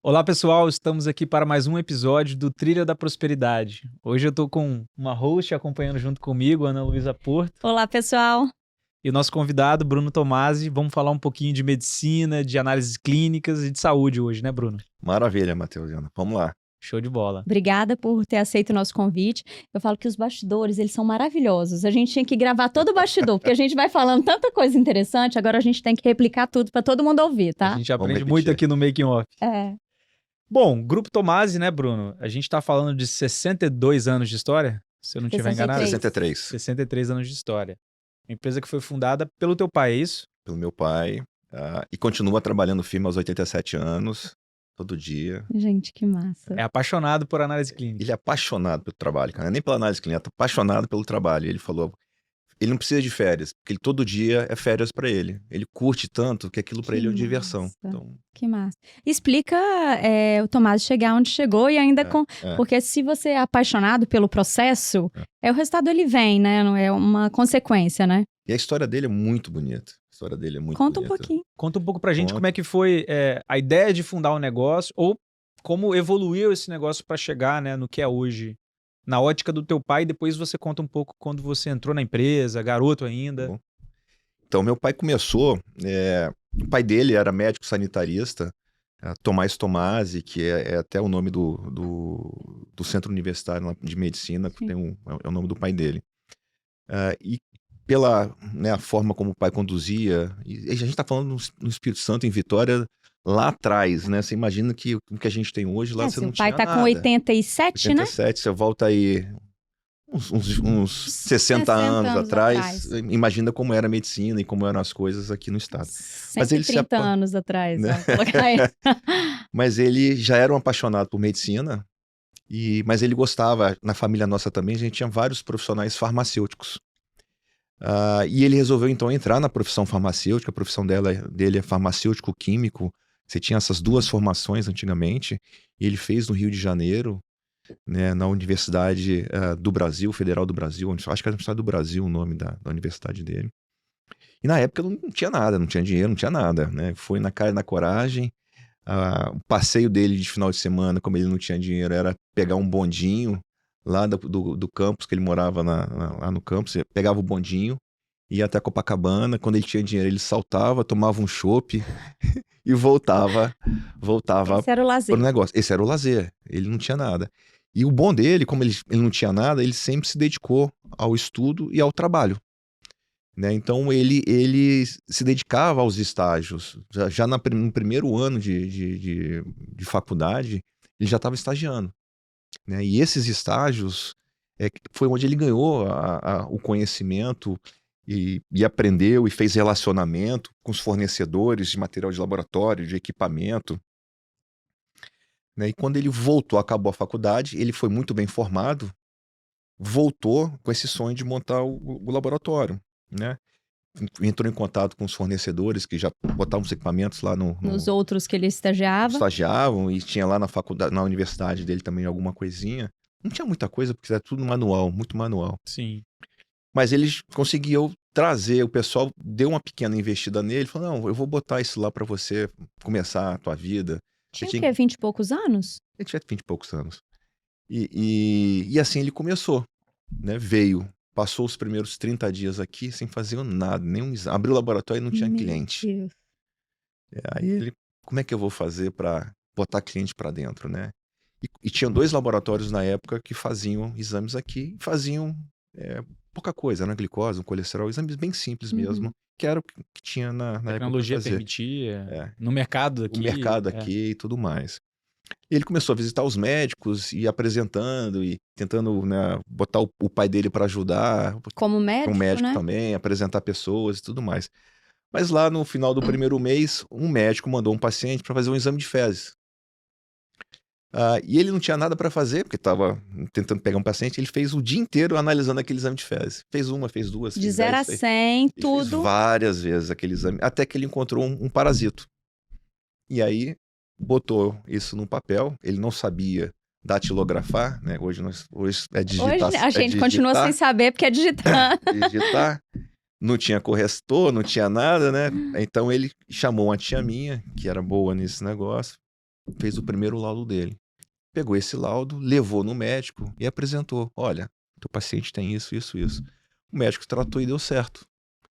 Olá, pessoal, estamos aqui para mais um episódio do Trilha da Prosperidade. Hoje eu estou com uma host acompanhando junto comigo, Ana Luísa Porto, Olá, pessoal. e o nosso convidado, Bruno Tomasi. Vamos falar um pouquinho de medicina, de análises clínicas e de saúde hoje, né, Bruno? Maravilha, Matheusiana. Vamos lá. Show de bola. Obrigada por ter aceito o nosso convite. Eu falo que os bastidores, eles são maravilhosos. A gente tinha que gravar todo o bastidor, porque a gente vai falando tanta coisa interessante, agora a gente tem que replicar tudo para todo mundo ouvir, A tá? gente Vamos aprende repetir. muito aqui no Making Off. É. Bom, Grupo Tomasi, né, Bruno? A gente está falando de 62 anos de história, se eu não estiver enganado. 63. 63. 63 anos de história. Uma empresa que foi fundada pelo teu pai, é isso? Pelo meu pai. E continua trabalhando firme aos 87 anos, todo dia. Gente, que massa. É apaixonado por análise clínica. Ele é apaixonado pelo trabalho, cara. Nem pela análise clínica, apaixonado pelo trabalho. Ele falou, ele não precisa de férias, porque ele, todo dia é férias pra ele. Ele curte tanto que aquilo pra Que ele é diversão. massa. Então, Que massa. Explica o Tomás chegar onde chegou e ainda com... é. Porque se você é apaixonado pelo processo, o resultado ele vem, né? Não é uma consequência, né? E a história dele é muito bonita. A história dele é muito Conta um bonita. pouquinho. Conta um pouco pra gente Conta. como é que foi a ideia de fundar um negócio ou como evoluiu esse negócio pra chegar, né, no que é hoje. Na ótica do teu pai, depois você conta um pouco quando você entrou na empresa, garoto ainda. Bom. Então, meu pai começou... o pai dele era médico sanitarista, Tomás Tomasi, que é até o nome do Centro Universitário lá de Medicina, que Sim. é o nome do pai dele. E pela a forma como o pai conduzia, e a gente está falando no Espírito Santo, em Vitória, lá atrás, né? Você imagina que o que a gente tem hoje, lá você Seu não pai tinha tá nada. com 87, né? 87, você volta aí uns 60 anos atrás, imagina como era a medicina e como eram as coisas aqui no estado. Mas ele se 130 anos atrás, né? vamos colocar aí. Mas ele já era um apaixonado por medicina, mas ele gostava, na família nossa também, a gente tinha vários profissionais farmacêuticos. E ele resolveu então entrar na profissão farmacêutica, a profissão dele é farmacêutico-químico. Você tinha essas duas formações antigamente, e ele fez no Rio de Janeiro, né, na Universidade do Brasil, Federal do Brasil, acho que era a Universidade do Brasil o nome da universidade dele. E na época não tinha nada, não tinha dinheiro, não tinha nada, né? Foi na cara e na coragem. O passeio dele de final de semana, como ele não tinha dinheiro, era pegar um bondinho lá do campus, que ele morava lá no campus, pegava o bondinho, ia até Copacabana. Quando ele tinha dinheiro, ele saltava, tomava um chopp e voltava Esse era o lazer. pro negócio. Esse era o lazer, ele não tinha nada. E o bom dele, como ele não tinha nada, ele sempre se dedicou ao estudo e ao trabalho, né? Então ele se dedicava aos estágios. Já no primeiro ano de faculdade, ele já estava estagiando, né? E esses estágios foi onde ele ganhou o conhecimento e aprendeu e fez relacionamento com os fornecedores de material de laboratório, de equipamento, né? E quando ele voltou, acabou a faculdade, ele foi muito bem formado, voltou com esse sonho de montar o laboratório, né? Entrou em contato com os fornecedores que já botavam os equipamentos lá Nos outros que ele estagiavam. E tinha lá na faculdade, na universidade dele também alguma coisinha. Não tinha muita coisa, porque era tudo manual, muito manual. Sim. Mas eles conseguiam trazer, o pessoal deu uma pequena investida nele, falou, não, eu vou botar isso lá pra você começar a tua vida. Tinha o quê? 20 e poucos anos? Ele tinha 20 e poucos anos. E assim ele começou, né? Passou os primeiros 30 dias aqui sem fazer nada, nenhum exame. Abriu o laboratório e não tinha Meu cliente. Deus. Aí ele, como é que eu vou fazer para botar cliente para dentro, né? E tinham 2 laboratórios na época que faziam exames aqui, faziam pouca coisa, né? Glicose, um colesterol, exames bem simples mesmo, que era o que tinha na época A pra tecnologia fazer. permitia, no mercado aqui. O mercado aqui e tudo mais. E ele começou a visitar os médicos e apresentando e tentando, né, botar o pai dele para ajudar, Como médico, um médico né? também, apresentar pessoas e tudo mais. Mas lá no final do primeiro mês, um médico mandou um paciente para fazer um exame de fezes. E ele não tinha nada para fazer, porque estava tentando pegar um paciente, ele fez o dia inteiro analisando aquele exame de fezes. Fez uma, fez duas, De fez 0 a 10, 100, fez tudo. várias vezes aquele exame, até que ele encontrou um parasito. E aí botou isso no papel, ele não sabia datilografar, né? Hoje é digitar. Hoje a gente continua sem saber porque é digitar. Digitar. Não tinha corretor, não tinha nada, né? Então ele chamou uma tia minha, que era boa nesse negócio, fez o primeiro laudo dele. Pegou esse laudo, levou no médico e apresentou. Olha, teu paciente tem isso, isso, isso. O médico tratou e deu certo.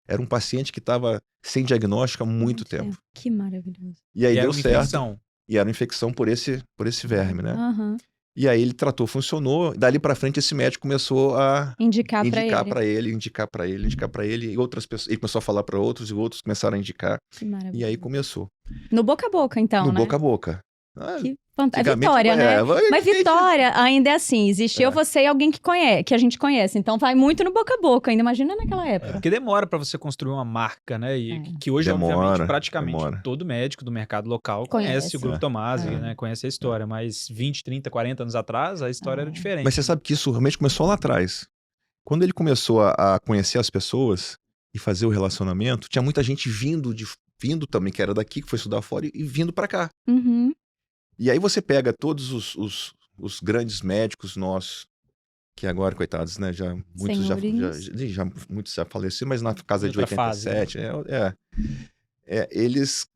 Era um paciente que estava sem diagnóstico há muito tempo. Que maravilhoso. E aí E era deu uma certo. infecção. E era uma infecção por esse verme, né? Aham. E aí ele tratou, funcionou. Dali pra frente esse médico começou a Indicar pra indicar ele. pra ele, indicar pra ele, indicar pra ele. E outras pessoas, ele começou a falar pra outros e outros começaram a indicar. Que maravilha. E aí começou. No boca a boca, então, No né? boca a boca. Ah, Que fantástico. antigamente, Vitória, né? vai- Mas Vitória ainda é assim, existe eu, você e alguém que conhece, que a gente conhece. Então vai muito no boca a boca, ainda imagina naquela época. Porque demora pra você construir uma marca, né? E É. que hoje, Demora, obviamente, praticamente demora. todo médico do mercado local Conhece. conhece o Grupo É. Tomasi, É. né? Conhece a história. Mas 20, 30, 40 anos atrás, a história era diferente. Mas você sabe que isso realmente começou lá atrás. Quando ele começou a conhecer as pessoas e fazer o relacionamento, tinha muita gente vindo também, que era daqui, que foi estudar fora, e vindo pra cá. Uhum. E aí você pega todos os grandes médicos nossos, que agora, coitados, né, já muitos Senhorinhos. muitos já faleceram, mas na casa de Outra fase, 87,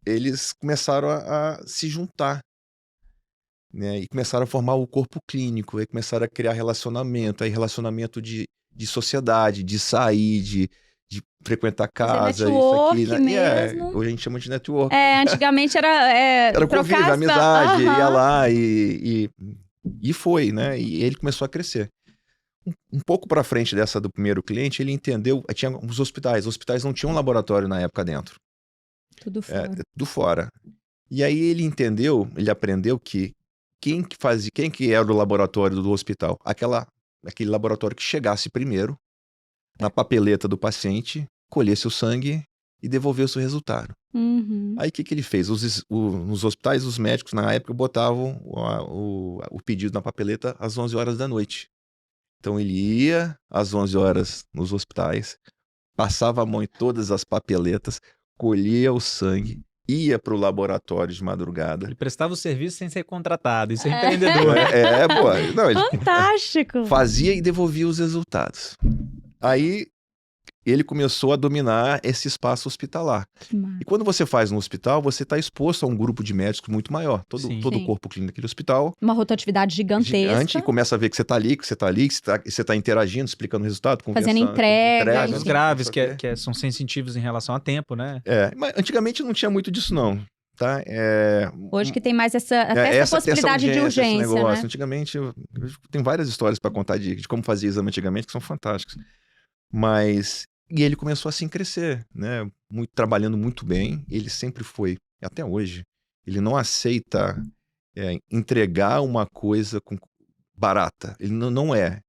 eles começaram a se juntar, né, e começaram a formar o corpo clínico, aí começaram a criar relacionamento, aí relacionamento de sociedade, de sair, de frequentar casa, network isso aqui, né? mesmo. Hoje a gente chama de network. Antigamente era. Era o trocar convívio, a as- amizade, ele ia Aham. lá e foi, né? E ele começou a crescer. Um pouco para frente dessa do primeiro cliente, ele entendeu, tinha os hospitais não tinham laboratório na época dentro, Tudo fora. tudo fora. E aí ele entendeu, ele aprendeu que quem que era o laboratório do hospital? Aquele laboratório que chegasse primeiro na papeleta do paciente, colhesse o sangue e devolvesse o resultado. Uhum. Aí o que ele fez? Nos hospitais, os médicos na época botavam o pedido na papeleta às 11 horas da noite. Então ele ia às 11 horas nos hospitais, passava a mão em todas as papeletas, colhia o sangue, ia para o laboratório de madrugada. Ele prestava o serviço sem ser contratado. Isso é empreendedor, né? Pô. Não, ele Fantástico. fazia e devolvia os resultados. Aí ele começou a dominar esse espaço hospitalar. Que massa. E quando você faz no hospital, você está exposto a um grupo de médicos muito maior. Todo Sim. o Sim. corpo clínico daquele hospital, Uma rotatividade gigantesca. gigante, e começa a ver que você está ali, que você está interagindo, explicando o resultado, Fazendo conversando, entrega, Casos enfim. graves, não sei o quê. são sensitivos em relação a tempo, né? Mas antigamente não tinha muito disso, não. Tá? Hoje que tem mais até essa possibilidade de esse urgência, negócio. né? Antigamente, tem várias histórias para contar de como fazia exame antigamente, que são fantásticas. E ele começou assim a crescer, né? Trabalhando muito bem. Ele sempre foi, até hoje, ele não aceita entregar uma coisa barata. Ele não é.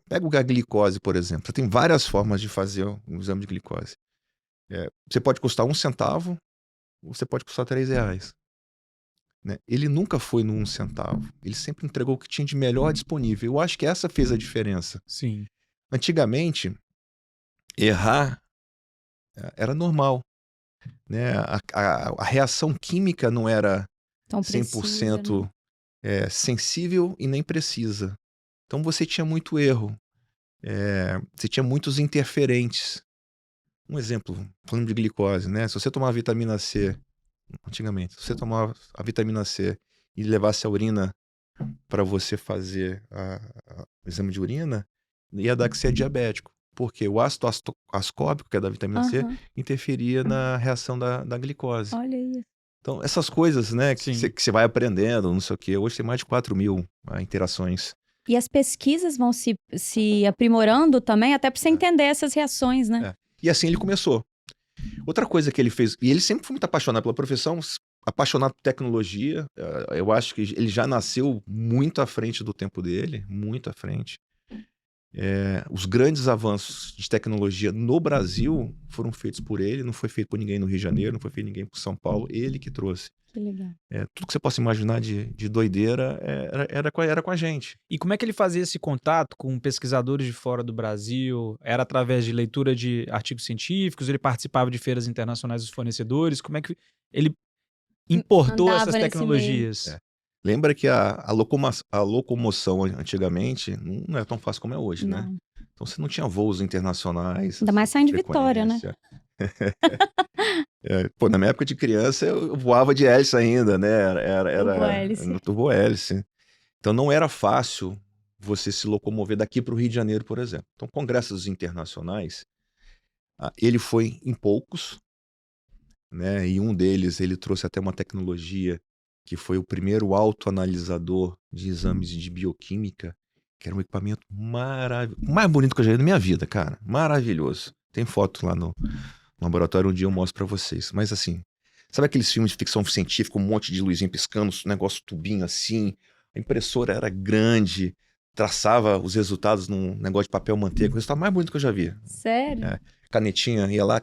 Pega a glicose, por exemplo. Você tem várias formas de fazer um exame de glicose. Você pode custar 1 centavo, ou você pode custar R$3. Né? Ele nunca foi no 1 centavo. Ele sempre entregou o que tinha de melhor disponível. Eu acho que essa fez a diferença. Sim. Antigamente, errar era normal. Né? A reação química não era Tão 100% sensível e nem precisa. Então você tinha muito erro. Você tinha muitos interferentes. Um exemplo, falando de glicose, né? Se você tomar vitamina C, antigamente, se você tomar a vitamina C e levasse a urina para você fazer o exame de urina, ia dar que você é diabético. Porque o ácido ascórbico, que é da vitamina C, interferia na reação da glicose. Olha isso. Então, essas coisas, né, que Sim. você vai aprendendo, não sei o quê. Hoje tem mais de 4.000 interações. E as pesquisas vão se aprimorando também, até para você entender essas reações, né? E assim ele começou. Outra coisa que ele fez, e ele sempre foi muito apaixonado pela profissão, apaixonado por tecnologia. Eu acho que ele já nasceu muito à frente do tempo dele, muito à frente. Os grandes avanços de tecnologia no Brasil foram feitos por ele, não foi feito por ninguém no Rio de Janeiro, não foi feito por ninguém por São Paulo, ele que trouxe. Que legal. Tudo que você possa imaginar de doideira era com a gente. E como é que ele fazia esse contato com pesquisadores de fora do Brasil? Era através de leitura de artigos científicos? Ele participava de feiras internacionais dos fornecedores? Como é que ele importou Andava essas nesse tecnologias? Lembra que a locomoção antigamente não é tão fácil como é hoje, né? Não. Então você não tinha voos internacionais. Ainda mais saindo de Vitória, né? frequência. Pô, na minha época de criança, eu voava de hélice ainda, né? Turbo-hélice. No turbo-hélice. Então não era fácil você se locomover daqui para o Rio de Janeiro, por exemplo. Então, congressos internacionais, ele foi em poucos, né? E um deles, ele trouxe até uma tecnologia que foi o primeiro autoanalisador de exames de bioquímica, que era um equipamento maravilhoso, mais bonito que eu já vi na minha vida, cara. Maravilhoso. Tem foto lá no laboratório, um dia eu mostro pra vocês. Mas assim, sabe aqueles filmes de ficção científica, um monte de luzinha piscando, um negócio tubinho assim, a impressora era grande, traçava os resultados num negócio de papel manteiga, o resultado mais bonito que eu já vi. Sério? Canetinha, ia lá,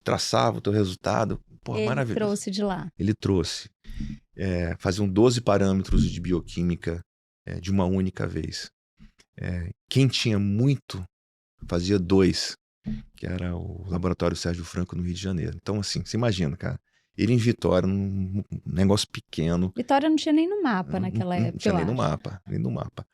traçava o teu resultado. Porra, Ele maravilhoso. trouxe de lá. Ele trouxe. Faziam 12 parâmetros de bioquímica de uma única vez. Quem tinha muito, fazia 2, que era o Laboratório Sérgio Franco no Rio de Janeiro. Então, assim, você imagina, cara. Ele em Vitória, num negócio pequeno. Vitória não tinha nem no mapa naquela época, Não tinha eu nem no acho. mapa, nem no mapa.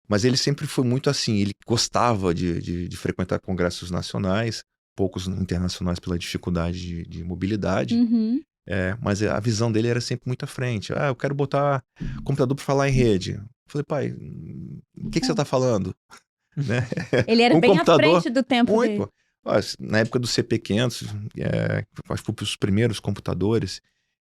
Mas ele sempre foi muito assim, ele gostava de frequentar congressos nacionais, poucos internacionais pela dificuldade de mobilidade. Uhum. Mas a visão dele era sempre muito à frente. Eu quero botar computador para falar em rede. Eu falei, pai, o que você tá falando? Né? Ele era Um bem à computador, frente do tempo dele. muito. Na época do CP500, acho que foi os primeiros computadores,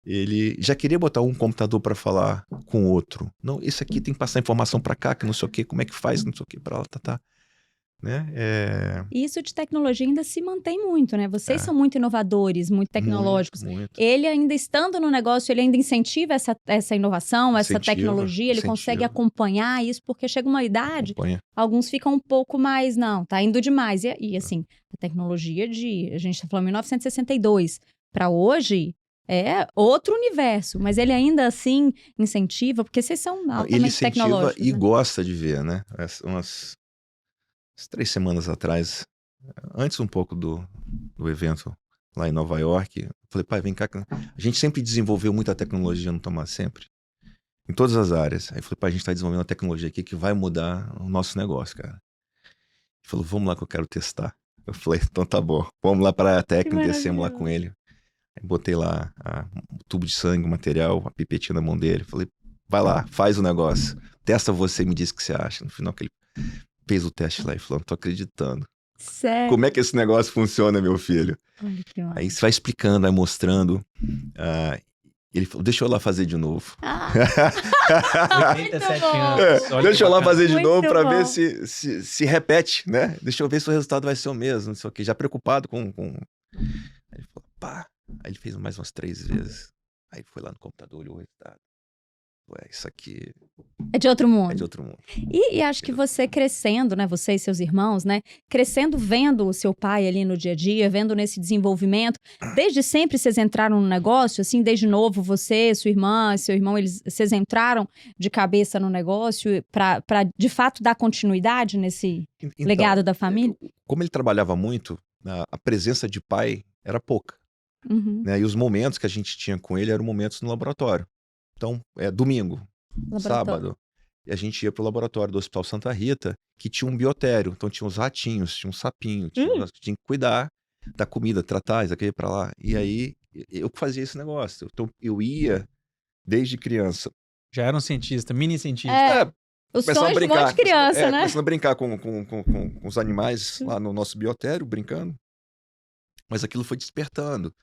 ele já queria botar um computador para falar com o outro. Não, esse aqui tem que passar informação para cá, que não sei o que, como é que faz, não sei o que, para lá, tá. Né? E isso de tecnologia ainda se mantém muito, né? Vocês são muito inovadores, muito tecnológicos. Muito. Ele ainda estando no negócio, ele ainda incentiva essa inovação, essa tecnologia, ele consegue acompanhar isso, porque chega uma idade, alguns ficam um pouco mais, não, tá indo demais. E assim, a tecnologia a gente tá falando 1962, para hoje é outro universo, mas ele ainda assim incentiva, porque vocês são altamente tecnológicos. Ele incentiva e gosta de ver, né? Umas 3 semanas atrás, antes um pouco do evento lá em Nova York, eu falei, pai, vem cá. A gente sempre desenvolveu muita tecnologia no Tomar Sempre, em todas as áreas. Aí eu falei, pai, a gente tá desenvolvendo uma tecnologia aqui que vai mudar o nosso negócio, cara. Ele falou, vamos lá que eu quero testar. Eu falei, então tá bom, vamos lá para a técnica, descemos lá com ele. Aí botei lá o tubo de sangue, o material, a pipetinha na mão dele. Falei, vai lá, faz o negócio. Testa você e me diz o que você acha. No final que ele fez o teste lá e falou, não tô acreditando. Sério? Como é que esse negócio funciona, meu filho? Olha que massa. Aí você vai explicando, vai mostrando. Ele falou, deixa eu lá fazer de novo. 87 anos. Olha Deixa eu lá fazer de Muito novo pra bom. ver se repete, né? Deixa eu ver se o resultado vai ser o mesmo, não sei o quê. Já preocupado com... Aí ele falou, pá. Aí ele fez mais umas 3 vezes. Aí foi lá no computador, olhou o resultado. Isso aqui É de outro mundo. é de outro mundo. E acho que você crescendo, né? Você e seus irmãos, né? Crescendo, vendo o seu pai ali no dia a dia, vendo nesse desenvolvimento. Desde sempre vocês entraram no negócio, assim, desde novo, você, sua irmã, seu irmão, vocês entraram de cabeça no negócio para de fato dar continuidade nesse Então, legado da família? como ele trabalhava muito, a presença de pai era pouca. Uhum. Né? E os momentos que a gente tinha com ele eram momentos no laboratório. Então, domingo, sábado, e a gente ia pro laboratório do Hospital Santa Rita, que tinha um biotério. Então tinha uns ratinhos, tinha um sapinho, tinha que cuidar da comida, tratar isso aqui pra lá. E aí, eu fazia esse negócio. Então, eu ia desde criança. Já era um cientista, mini cientista. Os sonhos de um monte de criança, né? Começando a brincar com os animais lá no nosso biotério, brincando. Mas aquilo foi despertando.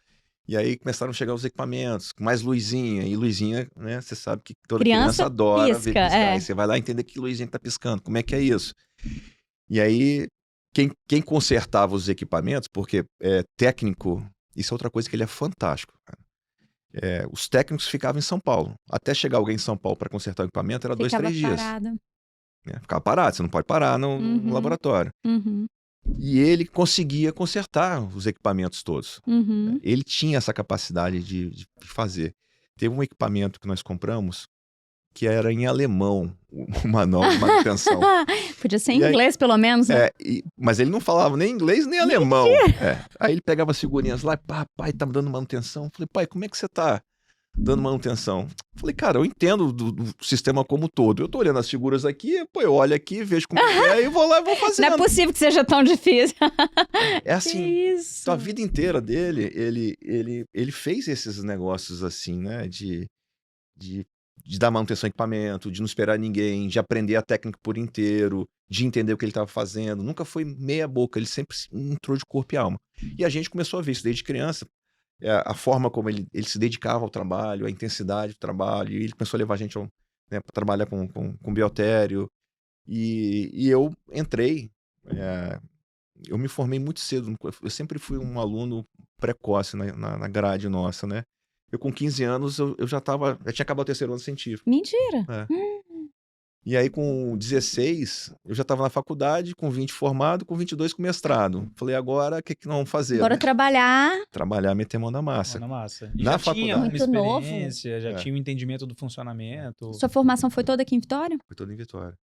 E aí começaram a chegar os equipamentos, com mais luzinha. E luzinha, né? Você sabe que toda criança adora ver piscar. Aí você vai lá entender que luzinha que tá piscando, como é que é isso. E aí, quem consertava os equipamentos, porque técnico, isso é outra coisa que ele é fantástico. Os técnicos ficavam em São Paulo. Até chegar alguém em São Paulo para consertar o equipamento, era 2, 3 dias. Ficava parado, você não pode parar no laboratório. Uhum. E ele conseguia consertar os equipamentos todos. Uhum. Ele tinha essa capacidade de fazer. Teve um equipamento que nós compramos que era em alemão, o manual de manutenção. Podia ser em inglês, pelo menos, né? Mas ele não falava nem inglês nem alemão. Aí ele pegava as figurinhas lá, pai, tá me dando manutenção. Eu falei, pai, como é que você tá? dando manutenção. Falei, cara, eu entendo do sistema como um todo. Eu tô olhando as figuras aqui, pô, eu olho aqui, vejo como é e vou lá e vou fazendo. Não é possível que seja tão difícil. É assim, isso. Então a vida inteira dele, ele fez esses negócios assim, né? De dar manutenção ao equipamento, de não esperar ninguém, de aprender a técnica por inteiro, de entender o que ele estava fazendo. Nunca foi meia boca, ele sempre entrou de corpo e alma. E a gente começou a ver isso desde criança, a forma como ele se dedicava ao trabalho, a intensidade do trabalho, e ele começou a levar a gente para trabalhar com biotério. E eu entrei, eu me formei muito cedo, eu sempre fui um aluno precoce na grade nossa, né? Eu com 15 anos, eu já tinha acabado o 3º ano científico. Mentira! E aí com 16, eu já estava na faculdade, com 20 formado, com 22 com mestrado. Falei, agora o que nós vamos fazer? Agora né? Trabalhar, meter mão na massa. E na já faculdade. tinha uma Muito novo. experiência, já tinha um entendimento do funcionamento. Sua formação foi toda aqui em Vitória? Foi toda em Vitória.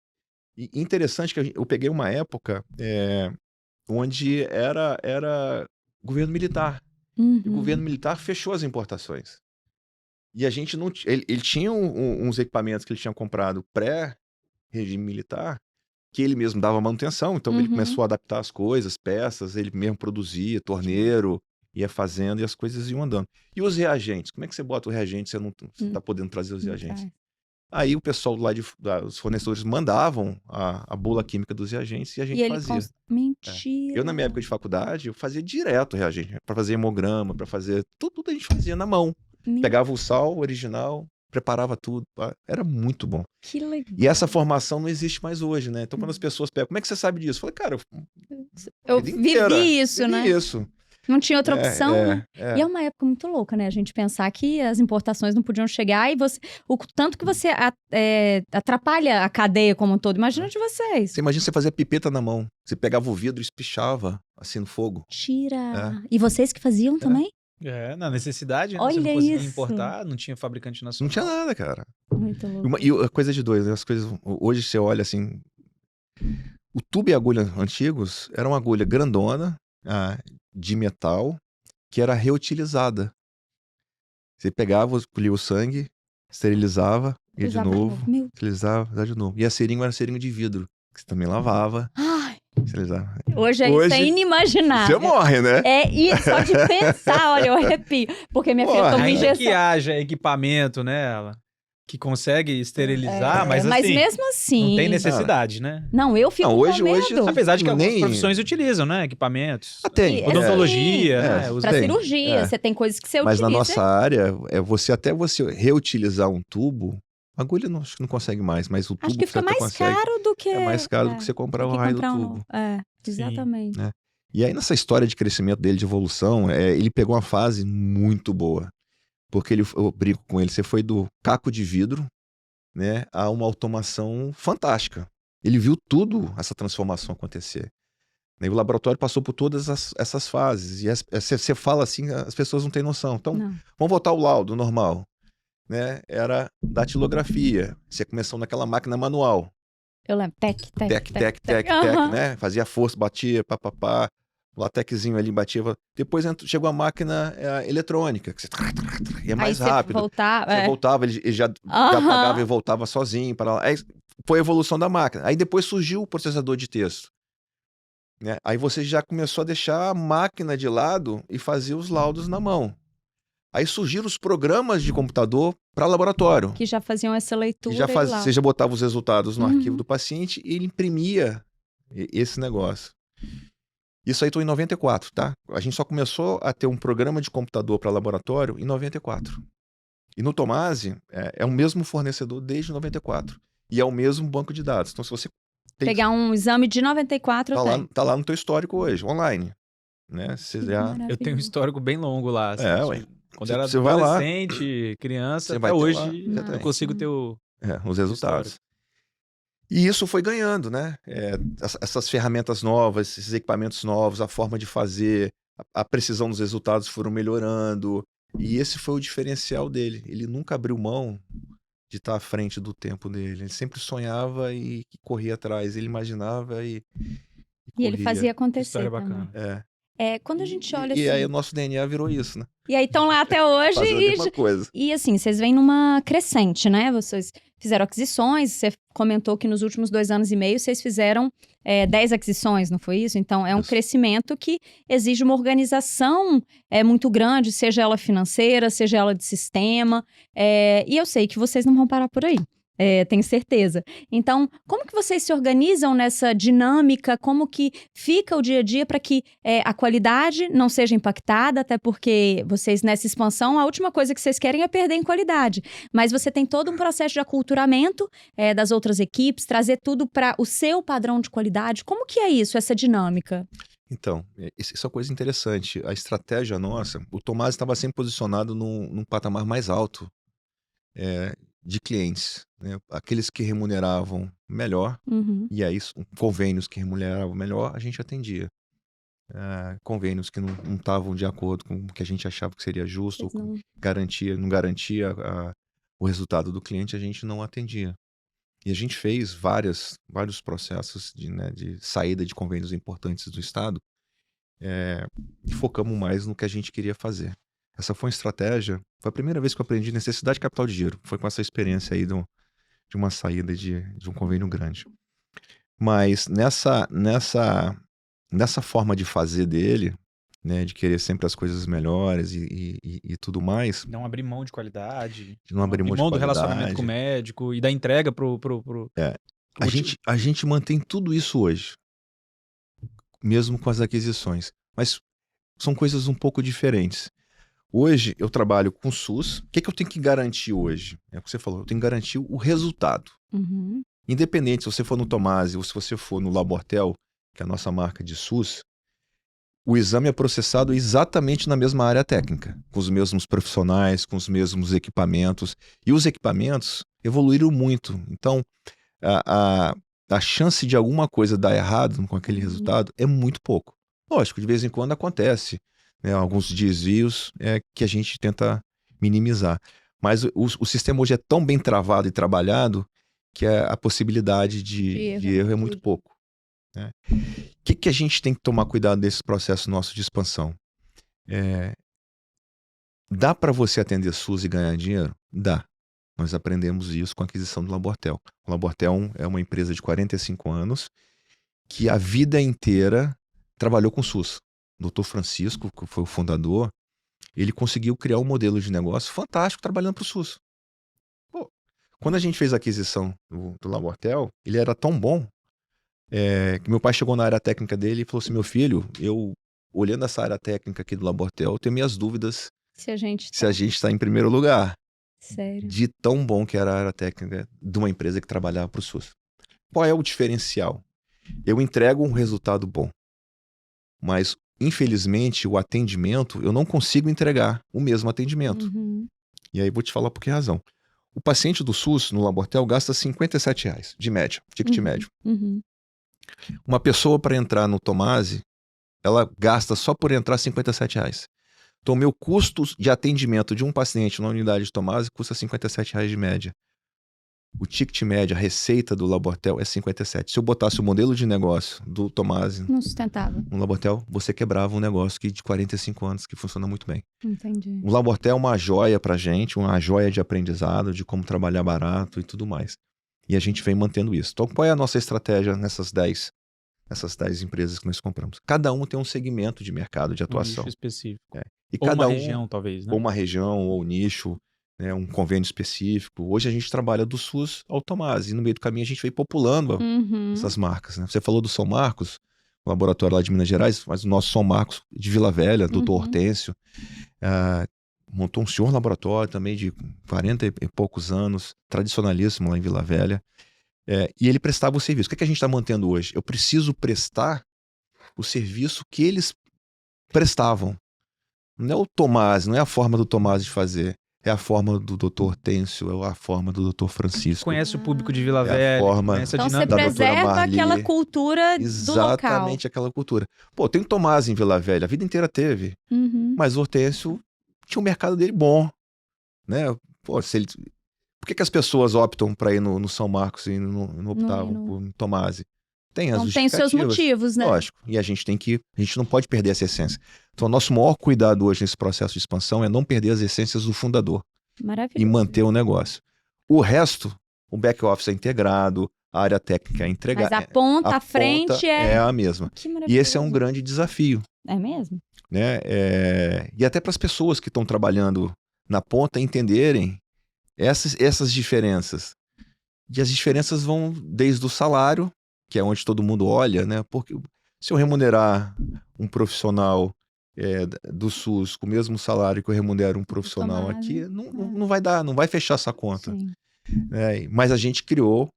E interessante que eu peguei uma época onde era governo militar. E o governo militar fechou as importações. E a gente não... Ele tinha uns equipamentos que ele tinha comprado pré-regime militar, que ele mesmo dava manutenção. Então ele começou a adaptar as coisas, peças, ele mesmo produzia, torneiro, ia fazendo e as coisas iam andando. E os reagentes? Como é que você bota o reagente se você não está podendo trazer os reagentes? Aí o pessoal lá os fornecedores mandavam a bula química dos reagentes e a gente fazia. Mentira! Eu, na minha época de faculdade, eu fazia direto reagente, para fazer hemograma, para fazer... Tudo a gente fazia na mão. Pegava o sal original, preparava tudo. Era muito bom. Que legal. E essa formação não existe mais hoje, né? Então, quando as pessoas pegam, como é que você sabe disso? Eu falei, cara, eu vivi isso, né? Isso. Não tinha outra opção, né? E é uma época muito louca, né? A gente pensar que as importações não podiam chegar e o tanto que você atrapalha a cadeia como um todo. Imagina de vocês. Você imagina você fazer pipeta na mão. Você pegava o vidro e espichava assim no fogo. Tira. E vocês que faziam também? Na necessidade, né? Olha você não conseguia isso. importar, não tinha fabricante nacional. Não tinha nada, cara. Muito louco. E a coisa de dois, né? As coisas... Hoje você olha assim... O tubo e a agulha antigos era uma agulha grandona, de metal, que era reutilizada. Você pegava, polia o sangue, esterilizava, ia de novo, esterilizava, ia de novo. E a seringa era seringa de vidro, que você também lavava. Esterilizava. Hoje isso é inimaginável. Você morre, né? Só de pensar, olha, eu arrepio. Porque minha filha toma injeção. Que haja equipamento nela que consegue esterilizar, mas assim... mesmo assim... Não tem necessidade, né? Não, eu fico com medo. Apesar de que algumas profissões utilizam, né? Equipamentos. Tem. Odontologia, né? Pra cirurgia, você tem coisas que você utiliza. Mas na nossa área, você reutilizar um tubo, a agulha acho que não consegue mais, mas o tubo acho que fica mais caro do que... É mais caro do que você comprar o raio do tubo. Exatamente. E aí nessa história de crescimento dele, de evolução, ele pegou uma fase muito boa. Porque eu brinco com ele, você foi do caco de vidro, né, a uma automação fantástica. Ele viu tudo essa transformação acontecer. E o laboratório passou por todas essas fases. E você fala assim, as pessoas não têm noção. Então, vamos voltar ao laudo normal. Né? Era datilografia. Você começou naquela máquina manual. Eu lembro. Tec, né? Fazia força, batia, papapá. O latexzinho ali batia. Depois chegou a máquina eletrônica, que você ia mais rápido. Você voltava, ele já apagava e voltava sozinho. Para lá. Aí foi a evolução da máquina. Aí depois surgiu o processador de texto. Né? Aí você já começou a deixar a máquina de lado e fazer os laudos na mão. Aí surgiram os programas de computador para laboratório. Que já faziam essa leitura. Você já botava os resultados no arquivo do paciente e ele imprimia esse negócio. Isso aí estou em 94, tá? A gente só começou a ter um programa de computador para laboratório em 94. E no Tomasi é o mesmo fornecedor desde 94. E é o mesmo banco de dados. Então, se você pegar um exame de 94, tá lá no teu histórico hoje, online. Né? Eu tenho um histórico bem longo lá. Assim, quando era adolescente, criança, até hoje eu consigo ter os resultados. E isso foi ganhando, né? Essas ferramentas novas, esses equipamentos novos, a forma de fazer, a precisão dos resultados foram melhorando. E esse foi o diferencial dele. Ele nunca abriu mão de estar à frente do tempo dele. Ele sempre sonhava e corria atrás. Ele imaginava e ele fazia acontecer. História bacana. Quando a gente olha E aí o nosso DNA virou isso, né? E aí estão lá até hoje. Fazendo a mesma coisa. E assim, vocês vêm numa crescente, né? Vocês fizeram aquisições, você comentou que nos últimos 2 anos e meio vocês fizeram 10 aquisições, não foi isso? Então, é um crescimento que exige uma organização muito grande, seja ela financeira, seja ela de sistema. E eu sei que vocês não vão parar por aí. Tenho certeza. Então, como que vocês se organizam nessa dinâmica? Como que fica o dia a dia para que a qualidade não seja impactada? Até porque vocês, nessa expansão, a última coisa que vocês querem é perder em qualidade. Mas você tem todo um processo de aculturamento das outras equipes, trazer tudo para o seu padrão de qualidade. Como que é isso, essa dinâmica? Então, isso é uma coisa interessante. A estratégia nossa, o Tomás estava sempre posicionado num patamar mais alto de clientes, né? Aqueles que remuneravam melhor, e aí convênios que remuneravam melhor, a gente atendia. Convênios que não estavam de acordo com o que a gente achava que seria justo, não garantia o resultado do cliente, a gente não atendia. E a gente fez vários processos de saída de convênios importantes do Estado, e focamos mais no que a gente queria fazer. Essa foi uma estratégia, foi a primeira vez que eu aprendi necessidade de capital de giro. Foi com essa experiência aí de uma saída de um convênio grande. Mas nessa forma de fazer dele, né, de querer sempre as coisas melhores e tudo mais. Não abrir mão de qualidade. Não abrir mão do relacionamento com o médico e da entrega pro A gente mantém tudo isso hoje, mesmo com as aquisições. Mas são coisas um pouco diferentes. Hoje eu trabalho com o SUS. O que eu tenho que garantir hoje? É o que você falou, eu tenho que garantir o resultado. Independente se você for no Tomasi ou se você for no Labortel, que é a nossa marca de SUS, o exame é processado exatamente na mesma área técnica, com os mesmos profissionais, com os mesmos equipamentos. E os equipamentos evoluíram muito. Então, a chance de alguma coisa dar errado com aquele resultado é muito pouco. Lógico, de vez em quando acontece, né, alguns desvios que a gente tenta minimizar. Mas o sistema hoje é tão bem travado e trabalhado que a possibilidade de erro é muito pouco. Né? O que a gente tem que tomar cuidado nesse processo nosso de expansão? Dá para você atender SUS e ganhar dinheiro? Dá. Nós aprendemos isso com a aquisição do Labortel. O Labortel é uma empresa de 45 anos que a vida inteira trabalhou com SUS. O Dr. Francisco, que foi o fundador, ele conseguiu criar um modelo de negócio fantástico trabalhando para o SUS. Pô, quando a gente fez a aquisição do Labortel, ele era tão bom que meu pai chegou na área técnica dele e falou assim: meu filho, eu olhando essa área técnica aqui do Labortel, eu tenho minhas dúvidas se a gente está em primeiro lugar. Sério? De tão bom que era a área técnica de uma empresa que trabalhava para o SUS. Qual é o diferencial? Eu entrego um resultado bom, mas infelizmente o atendimento, eu não consigo entregar o mesmo atendimento. E aí vou te falar por que razão. O paciente do SUS no Labortel gasta R$57 de média, ticket médio. Uma pessoa para entrar no Tomasi, ela gasta só por entrar R$57. Então, o meu custo de atendimento de um paciente na unidade de Tomasi custa R$57 de média. O ticket médio, a receita do Labortel é 57. Se eu botasse o modelo de negócio do Tomasi não sustentava. No Labortel, você quebrava um negócio de 45 anos que funciona muito bem. Entendi. O Labortel é uma joia pra gente, uma joia de aprendizado, de como trabalhar barato e tudo mais. E a gente vem mantendo isso. Então, qual é a nossa estratégia nessas 10 empresas que nós compramos? Cada um tem um segmento de mercado de atuação. Um nicho específico. E ou uma região, talvez, né? Ou uma região, ou nicho, né? Um convênio específico. Hoje a gente trabalha do SUS ao Tomasi. E no meio do caminho a gente veio populando essas marcas. Né? Você falou do São Marcos, o laboratório lá de Minas Gerais, mas o nosso São Marcos de Vila Velha, Dr. Hortêncio, montou um senhor laboratório também de 40 e poucos anos, tradicionalíssimo lá em Vila Velha. E ele prestava o serviço. O que a gente está mantendo hoje? Eu preciso prestar o serviço que eles prestavam. Não é o Tomasi, não é a forma do Tomasi de fazer. É a forma do Dr. Hortêncio, é a forma do Dr. Francisco. Conhece o público de Vila Velha. A forma então você preserva aquela cultura do local. Exatamente aquela cultura. Pô, tem o Tomasi em Vila Velha, a vida inteira teve. Mas o Hortêncio tinha um mercado dele bom. Né? Pô, por que as pessoas optam para ir no São Marcos e não optavam por Tomasi? Tem as Então tem os seus motivos, né? Lógico. E a gente não pode perder essa essência. Então, o nosso maior cuidado hoje nesse processo de expansão é não perder as essências do fundador. Maravilhoso. E manter o negócio. O resto, o back-office é integrado, a área técnica é entregada. Mas a ponta, a frente é a mesma. Que maravilhoso. E esse é um grande desafio. É mesmo? Né? E até para as pessoas que estão trabalhando na ponta entenderem essas diferenças. E as diferenças vão desde o salário, que é onde todo mundo olha, né? Porque se eu remunerar um profissional do SUS com o mesmo salário que eu remunero um profissional aqui, não vai dar, não vai fechar essa conta. Mas a gente criou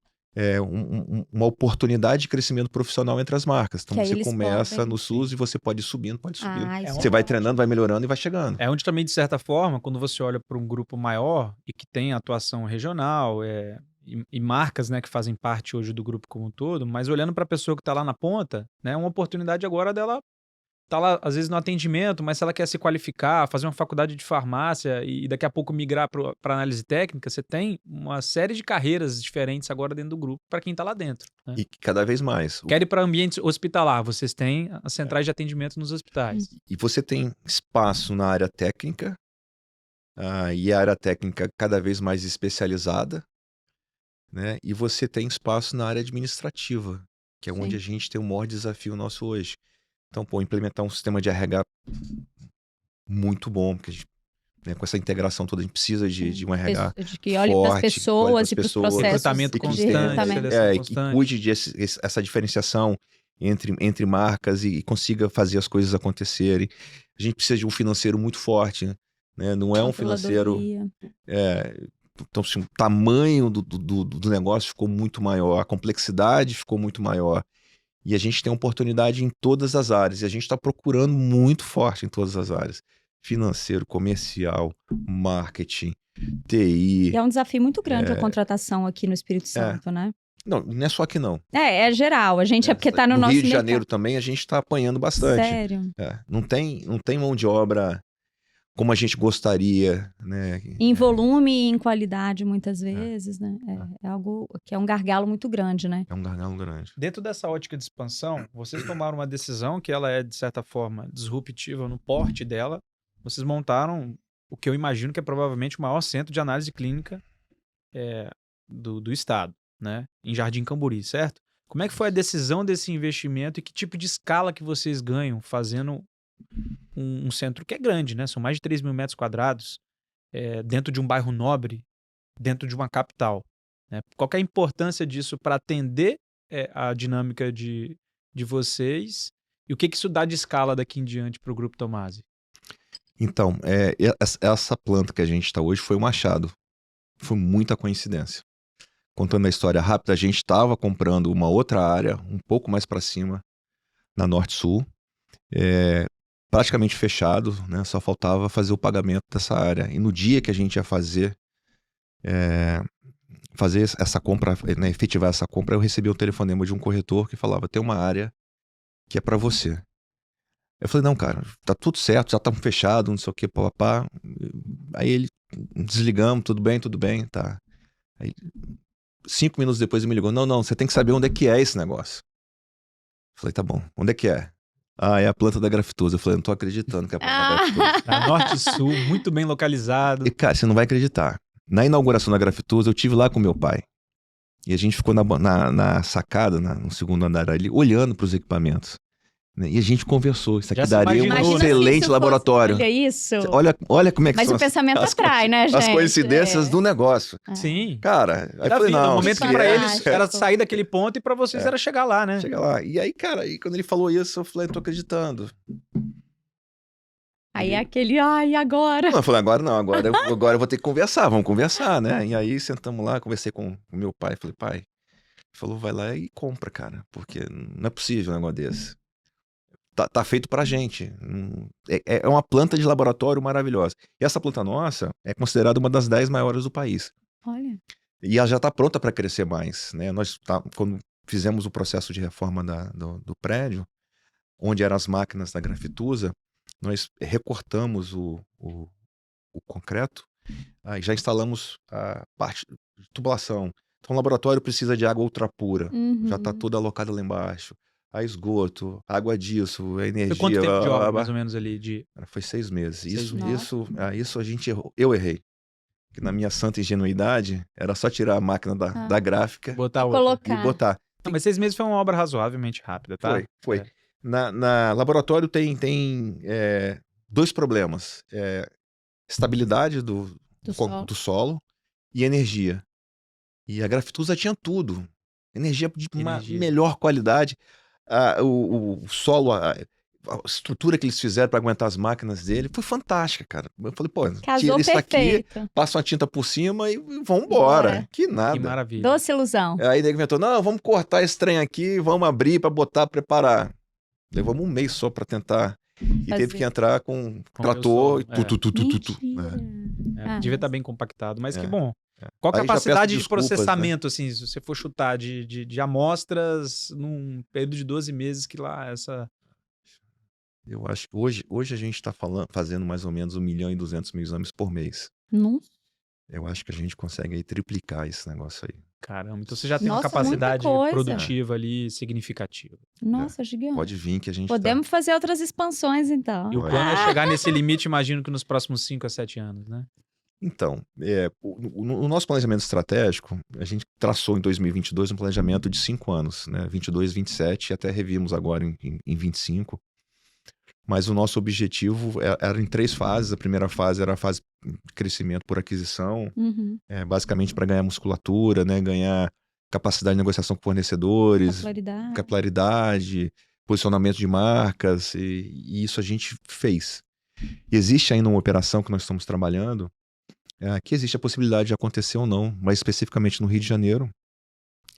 uma oportunidade de crescimento profissional entre as marcas. Então você começa no SUS e você pode ir subindo, você vai treinando, vai melhorando e vai chegando. É onde também, de certa forma, quando você olha para um grupo maior e que tem atuação regional e marcas, né, que fazem parte hoje do grupo como um todo, mas olhando para a pessoa que está lá na ponta, né, é uma oportunidade agora dela tá lá, às vezes, no atendimento, mas se ela quer se qualificar, fazer uma faculdade de farmácia e daqui a pouco migrar para análise técnica, você tem uma série de carreiras diferentes agora dentro do grupo para quem está lá dentro. Né? E cada vez mais. Quer ir para ambiente hospitalar, vocês têm as centrais de atendimento nos hospitais. E você tem espaço na área técnica, e a área técnica cada vez mais especializada, né? E você tem espaço na área administrativa, que é onde a gente tem o maior desafio nosso hoje. Então, implementar um sistema de RH muito bom, porque a gente, né, com essa integração toda, a gente precisa de um RH que olhe para as pessoas e para os processos. Recrutamento constante, e cuide essa diferenciação entre marcas e consiga fazer as coisas acontecerem. A gente precisa de um financeiro muito forte, né? Não é um financeiro... Então, assim, o tamanho do negócio ficou muito maior, a complexidade ficou muito maior. E a gente tem oportunidade em todas as áreas. E a gente está procurando muito forte em todas as áreas. Financeiro, comercial, marketing, TI. E é um desafio muito grande a contratação aqui no Espírito Santo, né? Não é só aqui não. É geral. A gente porque está no nosso Rio de Janeiro também a gente está apanhando bastante. Sério? Não tem mão de obra como a gente gostaria, né? Em volume e em qualidade, muitas vezes, né? É algo que é um gargalo muito grande, né? É um gargalo grande. Dentro dessa ótica de expansão, vocês tomaram uma decisão que ela é, de certa forma, disruptiva no porte dela. Vocês montaram o que eu imagino que é provavelmente o maior centro de análise clínica do estado, né? Em Jardim Camburi, certo? Como é que foi a decisão desse investimento e que tipo de escala que vocês ganham fazendo um centro que é grande, né? São mais de 3 mil metros quadrados, dentro de um bairro nobre, dentro de uma capital. Né? Qual que é a importância disso para atender a dinâmica de vocês e o que isso dá de escala daqui em diante para o Grupo Tomasi? Então, essa planta que a gente está hoje foi um achado. Foi muita coincidência. Contando a história rápida, a gente estava comprando uma outra área, um pouco mais para cima, na Norte-Sul, praticamente fechado, né? Só faltava fazer o pagamento dessa área. E no dia que a gente ia fazer essa compra, né, efetivar essa compra, eu recebi um telefonema de um corretor que falava, tem uma área que é para você. Eu falei, não, cara, tá tudo certo, já estamos fechados, não sei o que, papapá. Aí ele, desligamos, tudo bem, tá. Aí, 5 minutos depois ele me ligou, não, você tem que saber onde é que é esse negócio. Eu falei, tá bom, onde é que é? É a planta da Grafitosa. Eu falei, não tô acreditando que é a planta da Grafitosa. Norte e Sul, muito bem localizado. E, cara, você não vai acreditar. Na inauguração da Grafitosa, eu estive lá com meu pai. E a gente ficou na sacada, no segundo andar ali, olhando para os equipamentos. Né? E a gente conversou. Isso aqui daria um excelente laboratório. Olha isso. Olha como é que Mas são o pensamento atrai, né, gente? As coincidências do negócio. Sim. Cara, aí falei, não. O momento que para eles era sair daquele ponto e para vocês era chegar lá, né? Chegar lá. E aí, cara, quando ele falou isso, eu falei, não tô acreditando. Aí é aquele, e agora? Não, eu falei, agora eu vou ter que conversar, vamos conversar, né? E aí sentamos lá, conversei com o meu pai, falei, pai, ele falou, vai lá e compra, cara, porque não é possível um negócio desse. Tá feito pra gente. É uma planta de laboratório maravilhosa. E essa planta nossa é considerada uma das 10 maiores do país. Olha. E ela já está pronta para crescer mais, né? Quando fizemos o processo de reforma do prédio, onde eram as máquinas da Grafitosa, nós recortamos o concreto, já instalamos a parte de tubulação, Então o laboratório precisa de água ultra pura, já está toda alocada lá embaixo. A esgoto, água disso, a energia. Foi quanto tempo de obra, mais ou menos, ali? Foi 6 meses. Isso a gente errou. Eu errei. Que na minha santa ingenuidade, era só tirar a máquina da gráfica botar e botar. Não, mas 6 meses foi uma obra razoavelmente rápida, tá? Foi. Na laboratório tem 2 problemas. Estabilidade do solo e energia. E a Grafitusa tinha tudo. Energia de uma melhor qualidade. O solo, a estrutura que eles fizeram para aguentar as máquinas dele foi fantástica, cara. Eu falei, pô, tira isso aqui, passa uma tinta por cima e vamos embora. Que nada. Que maravilha. Doce ilusão. Aí ele inventou, não, vamos cortar esse trem aqui, vamos abrir para botar, preparar. Levamos 1 mês só para tentar. E teve que entrar com trator e devia estar bem compactado, mas que bom. Qual a capacidade de processamento, assim, se você for chutar, de amostras num período de 12 meses que lá essa... Eu acho que hoje a gente está fazendo mais ou menos 1.200.000 exames por mês. Nossa. Eu acho que a gente consegue aí triplicar esse negócio aí. Caramba, então você já tem uma capacidade produtiva ali significativa. Nossa, gigante. Pode vir que a gente podemos fazer outras expansões, então. E o plano é chegar nesse limite, imagino que nos próximos 5 a 7 anos, né? Então, o nosso planejamento estratégico, a gente traçou em 2022 um planejamento de 5 anos, né? 22, 27, e até revimos agora em 25. Mas o nosso objetivo era em 3 fases. A primeira fase era a fase de crescimento por aquisição, basicamente para ganhar musculatura, né? Ganhar capacidade de negociação com fornecedores, capilaridade, posicionamento de marcas, e isso a gente fez. E existe ainda uma operação que nós estamos trabalhando, que existe a possibilidade de acontecer ou não, mas especificamente no Rio de Janeiro.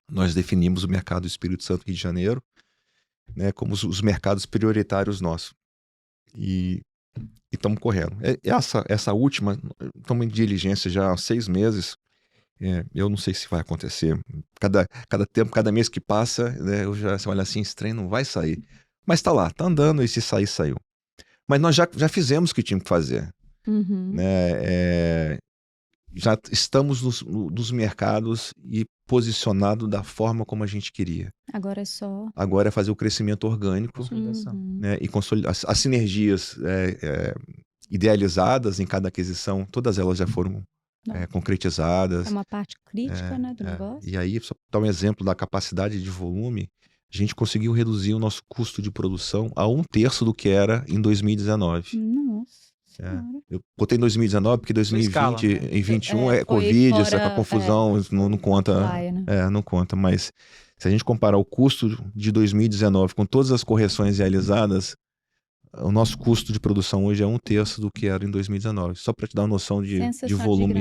Nós definimos o mercado do Espírito Santo Rio de Janeiro, né, como os mercados prioritários nossos. E estamos correndo. Essa última, estamos em diligência já há 6 meses. Eu não sei se vai acontecer. Cada mês que passa, né, eu já olho assim, esse trem não vai sair. Mas está lá, está andando, e se sair, saiu. Mas nós já fizemos o que tinha que fazer. Né? Já estamos nos mercados e posicionado da forma como a gente queria. Agora é fazer o crescimento orgânico, né, e consolidar as sinergias idealizadas em cada aquisição, todas elas já foram concretizadas. É uma parte crítica, né, do negócio. E aí, só para dar um exemplo da capacidade de volume, a gente conseguiu reduzir o nosso custo de produção a 1/3 do que era em 2019. Nossa. Eu botei em 2019 porque 2020 escala, né? e 2021 é Covid, fora, essa confusão não conta. Não conta, mas se a gente comparar o custo de 2019 com todas as correções realizadas, o nosso custo de produção hoje é 1/3 do que era em 2019. Só para te dar uma noção de volume.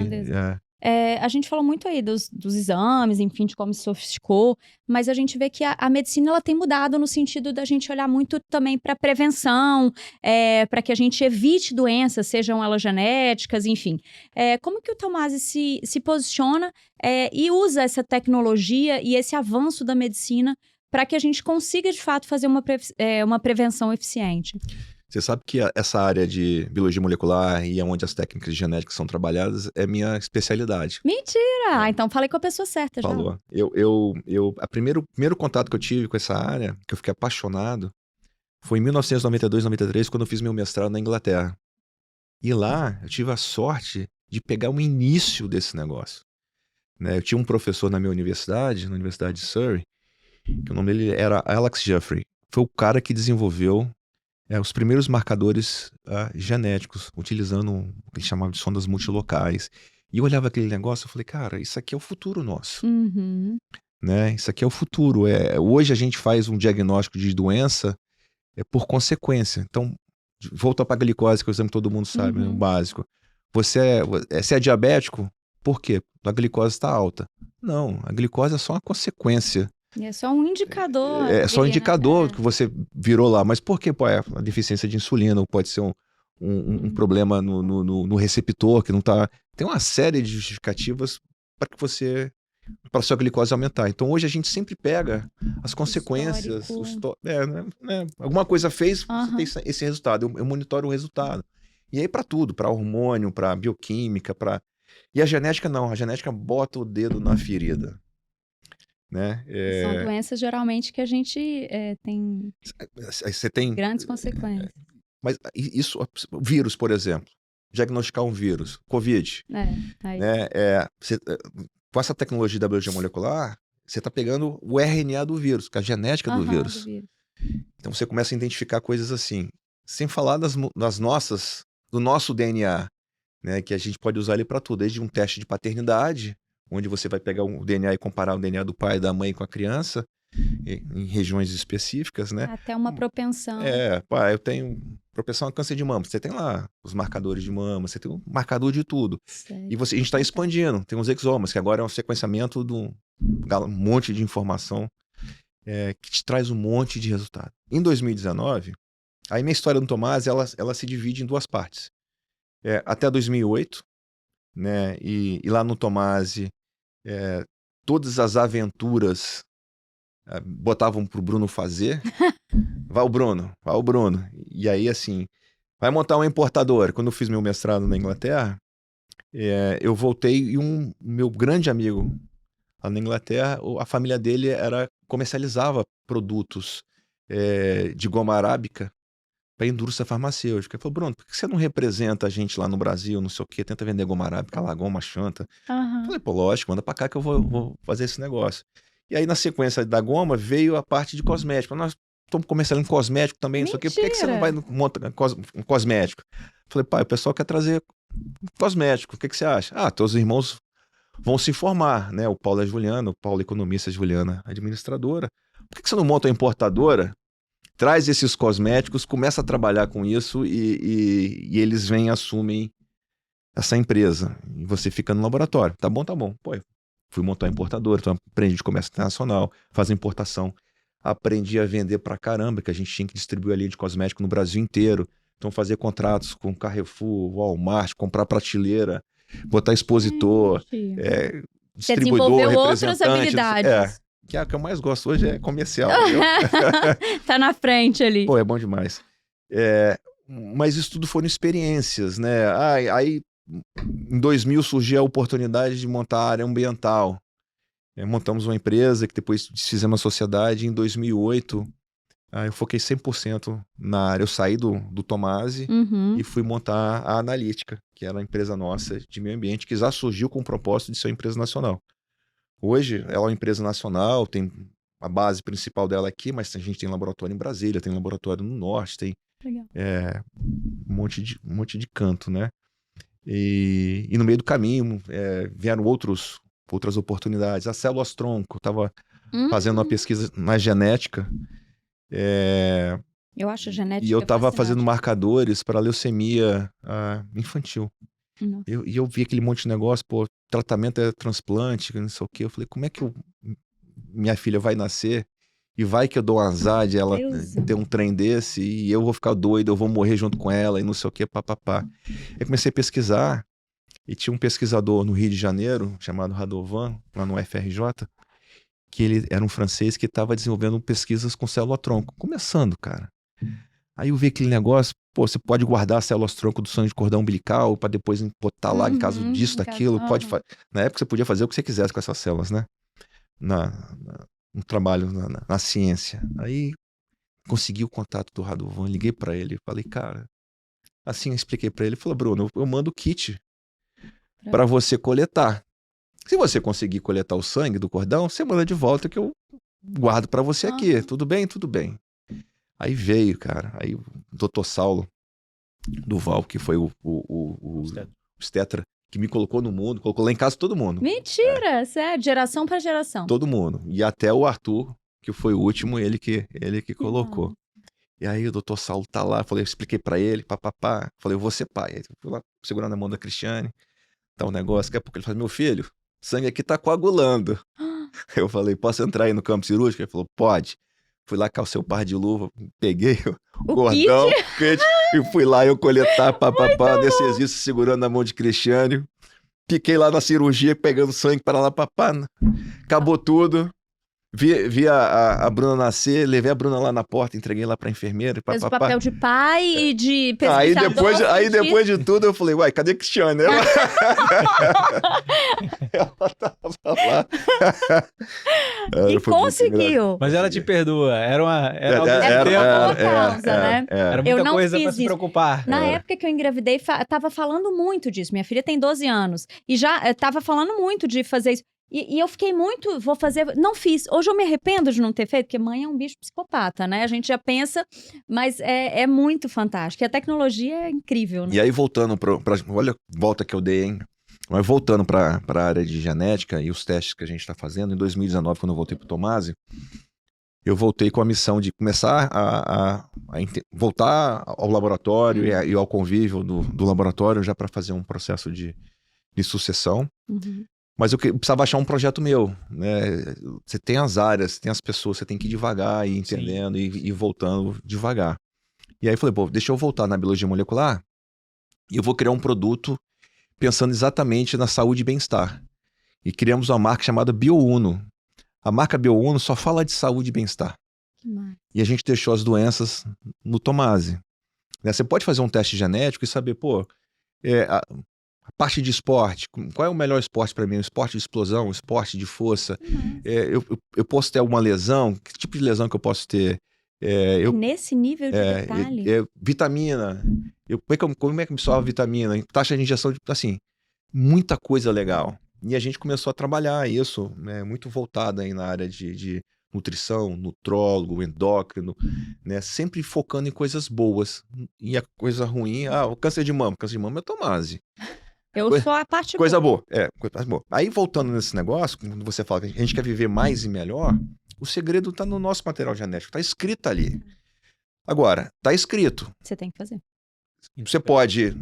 A gente falou muito aí dos exames, enfim, de como se sofisticou, mas a gente vê que a medicina ela tem mudado no sentido da gente olhar muito também para prevenção, para que a gente evite doenças, sejam elas genéticas, enfim. Como que o Tomasi se posiciona e usa essa tecnologia e esse avanço da medicina para que a gente consiga, de fato, fazer uma prevenção eficiente? Você sabe que essa área de biologia molecular e onde as técnicas genéticas são trabalhadas é minha especialidade. Mentira! Então falei com a pessoa certa já. Falou. O primeiro contato que eu tive com essa área, que eu fiquei apaixonado, foi em 1992, 93, quando eu fiz meu mestrado na Inglaterra. E lá eu tive a sorte de pegar o início desse negócio. Né? Eu tinha um professor na minha universidade, na Universidade de Surrey, que o nome dele era Alex Jeffrey. Foi o cara que desenvolveu os primeiros marcadores genéticos, utilizando o que ele chamava de sondas multilocais. E eu olhava aquele negócio e falei, cara, isso aqui é o futuro nosso. Né? Isso aqui é o futuro. Hoje a gente faz um diagnóstico de doença por consequência. Então, volta para a glicose, que eu sempre todo mundo sabe, né? O básico. Você é diabético, por quê? A glicose está alta. Não, a glicose é só uma consequência. É só um indicador. É só um indicador que você virou lá. Mas por que a deficiência de insulina? Ou pode ser um problema no receptor que não está... Tem uma série de justificativas para a sua glicose aumentar. Então hoje a gente sempre pega as consequências. Alguma coisa fez, você tem esse resultado. Eu monitoro o resultado. E aí para tudo, para hormônio, para bioquímica, E a genética não. A genética bota o dedo na ferida. né? São doenças geralmente que a gente tem, Você tem grandes consequências. Mas isso, o vírus, por exemplo, diagnosticar um vírus, Covid, Aí. né? Com essa tecnologia da biologia molecular, você está pegando o RNA do vírus, que é a genética do vírus. Então você começa a identificar coisas assim, sem falar do nosso DNA, né? Que a gente pode usar ele para tudo, desde um teste de paternidade, onde você vai pegar o DNA e comparar o DNA do pai e da mãe com a criança, em regiões específicas, né? Até uma propensão. Eu tenho propensão a câncer de mama. Você tem lá os marcadores de mama, você tem um marcador de tudo. Certo. E a gente está expandindo. Tem os exomas, que agora é um sequenciamento de um monte de informação que te traz um monte de resultado. Em 2019, aí minha história do Tomasi, ela se divide em duas partes. Até 2008, né? E lá no Tomasi, todas as aventuras botavam pro Bruno fazer. Vai o Bruno. E aí, assim, vai montar uma importadora. Quando eu fiz meu mestrado na Inglaterra, eu voltei e meu grande amigo lá na Inglaterra, a família dele comercializava produtos de goma arábica para a indústria farmacêutica. Ele falou, Bruno, por que você não representa a gente lá no Brasil, não sei o quê, tenta vender goma arábica lá, goma chanta? Eu falei, pô, lógico, manda para cá que eu vou fazer esse negócio. E aí, na sequência da goma, veio a parte de cosmético. Nós estamos comercializando cosmético também, não sei o quê. Por que você não vai montar um cosmético? Falei, pai, o pessoal quer trazer cosmético. O que você acha? Teus irmãos vão se informar, né? O Paulo é Juliana, o Paulo é economista, a Juliana administradora. Por que você não monta uma importadora, traz esses cosméticos, começa a trabalhar com isso e eles vêm e assumem essa empresa. E você fica no laboratório. Tá bom. Pô, fui montar uma importadora, então aprendi de comércio internacional, fazer importação. Aprendi a vender pra caramba, que a gente tinha que distribuir a linha de cosmético no Brasil inteiro. Então fazer contratos com Carrefour, Walmart, comprar prateleira, botar expositor, distribuidor, representante. Outras habilidades. Que é a que eu mais gosto hoje é comercial. Tá na frente ali. Pô, é bom demais. Mas isso tudo foram experiências, né? Aí em 2000 surgiu a oportunidade de montar a área ambiental. Montamos uma empresa que depois desfizemos a sociedade. Em 2008, eu foquei 100% na área. Eu saí do Tomasi e fui montar a Analítica, que era a empresa nossa de meio ambiente, que já surgiu com o propósito de ser uma empresa nacional. Hoje, ela é uma empresa nacional, tem a base principal dela aqui, mas a gente tem laboratório em Brasília, tem laboratório no Norte, tem um monte de canto, né? E no meio do caminho vieram outras oportunidades. As células-tronco, estava fazendo uma pesquisa na genética. Eu acho a genética e eu estava fazendo marcadores para leucemia infantil. E eu vi aquele monte de negócio, pô, tratamento é transplante, não sei o quê. Eu falei, como é que minha filha vai nascer e vai que eu dou um azar de ela ter um trem desse e eu vou ficar doido, eu vou morrer junto com ela e não sei o quê, papapá. Eu comecei a pesquisar e tinha um pesquisador no Rio de Janeiro, chamado Radovan, lá no FRJ, que ele era um francês que estava desenvolvendo pesquisas com célula-tronco. Começando, cara. Aí eu vi aquele negócio, pô, você pode guardar as células-tronco do sangue de cordão umbilical para depois botar lá em caso disso, daquilo. Na época você podia fazer o que você quisesse com essas células, né? No trabalho, na ciência. Aí consegui o contato do Radovan, liguei para ele, falei, cara, assim eu expliquei para ele, falou, Bruno, eu mando o kit para você coletar. Se você conseguir coletar o sangue do cordão, você manda de volta que eu guardo para você aqui. Tudo bem? Tudo bem. Aí veio, cara. Aí o Dr. Saulo Duval, que foi o obstetra, que me colocou no mundo, colocou lá em casa todo mundo. Mentira, sério, geração para geração. Todo mundo. E até o Arthur, que foi o último, ele que colocou. E aí o Dr. Saulo tá lá, expliquei para ele, papapá. Falei, eu vou ser pai. Aí fui lá segurando a mão da Cristiane. Tá um negócio, daqui a pouco ele falou, meu filho, sangue aqui tá coagulando. Eu falei, posso entrar aí no campo cirúrgico? Ele falou, pode. Fui lá, calcei o par de luva, peguei o cordão, kit, e fui lá eu coletar, papapá, anestesista segurando a mão de Cristiane. Fiquei lá na cirurgia, pegando sangue para lá, papá. Acabou tudo. Vi a Bruna nascer, levei a Bruna lá na porta, entreguei lá pra enfermeira. Fez o papel de pai e de pesquisador. Aí depois de tudo eu falei, uai, cadê a Cristiane? Ela tava lá. E conseguiu. Mas ela te perdoa. Era boa causa, né? Era muita coisa pra se preocupar. Na época que eu engravidei, tava falando muito disso. Minha filha tem 12 anos. E já tava falando muito de fazer isso. E eu fiquei muito, vou fazer, não fiz. Hoje eu me arrependo de não ter feito, porque mãe é um bicho psicopata, né? A gente já pensa, mas é muito fantástico. E a tecnologia é incrível, né? E aí voltando olha a volta que eu dei, hein? Mas voltando para a área de genética e os testes que a gente está fazendo, em 2019, quando eu voltei para o Tomasi, eu voltei com a missão de começar a voltar ao laboratório e ao convívio do laboratório já para fazer um processo de sucessão. Uhum. Mas eu precisava achar um projeto meu, né? Você tem as áreas, tem as pessoas, você tem que ir devagar, ir entendendo e voltando devagar. E aí eu falei, pô, deixa eu voltar na biologia molecular e eu vou criar um produto pensando exatamente na saúde e bem-estar. E criamos uma marca chamada BioUno. A marca BioUno só fala de saúde e bem-estar. E a gente deixou as doenças no Tomasi. Né? Você pode fazer um teste genético e saber, pô, a parte de esporte, qual é o melhor esporte para mim? Um esporte de explosão, um esporte de força? Eu posso ter alguma lesão? Que tipo de lesão que eu posso ter? Nesse nível de detalhe? Vitamina. Como é que me sobe a vitamina? Taxa de injeção, assim, muita coisa legal. E a gente começou a trabalhar isso, né, muito voltado aí na área de nutrição, nutrólogo, endócrino, né, sempre focando em coisas boas. E a coisa ruim, o câncer de mama é Tomasi. Eu sou a parte coisa boa. Coisa boa. Aí, voltando nesse negócio, quando você fala que a gente quer viver mais e melhor, o segredo está no nosso material genético, está escrito ali. Agora, está escrito. Você tem que fazer. Você pode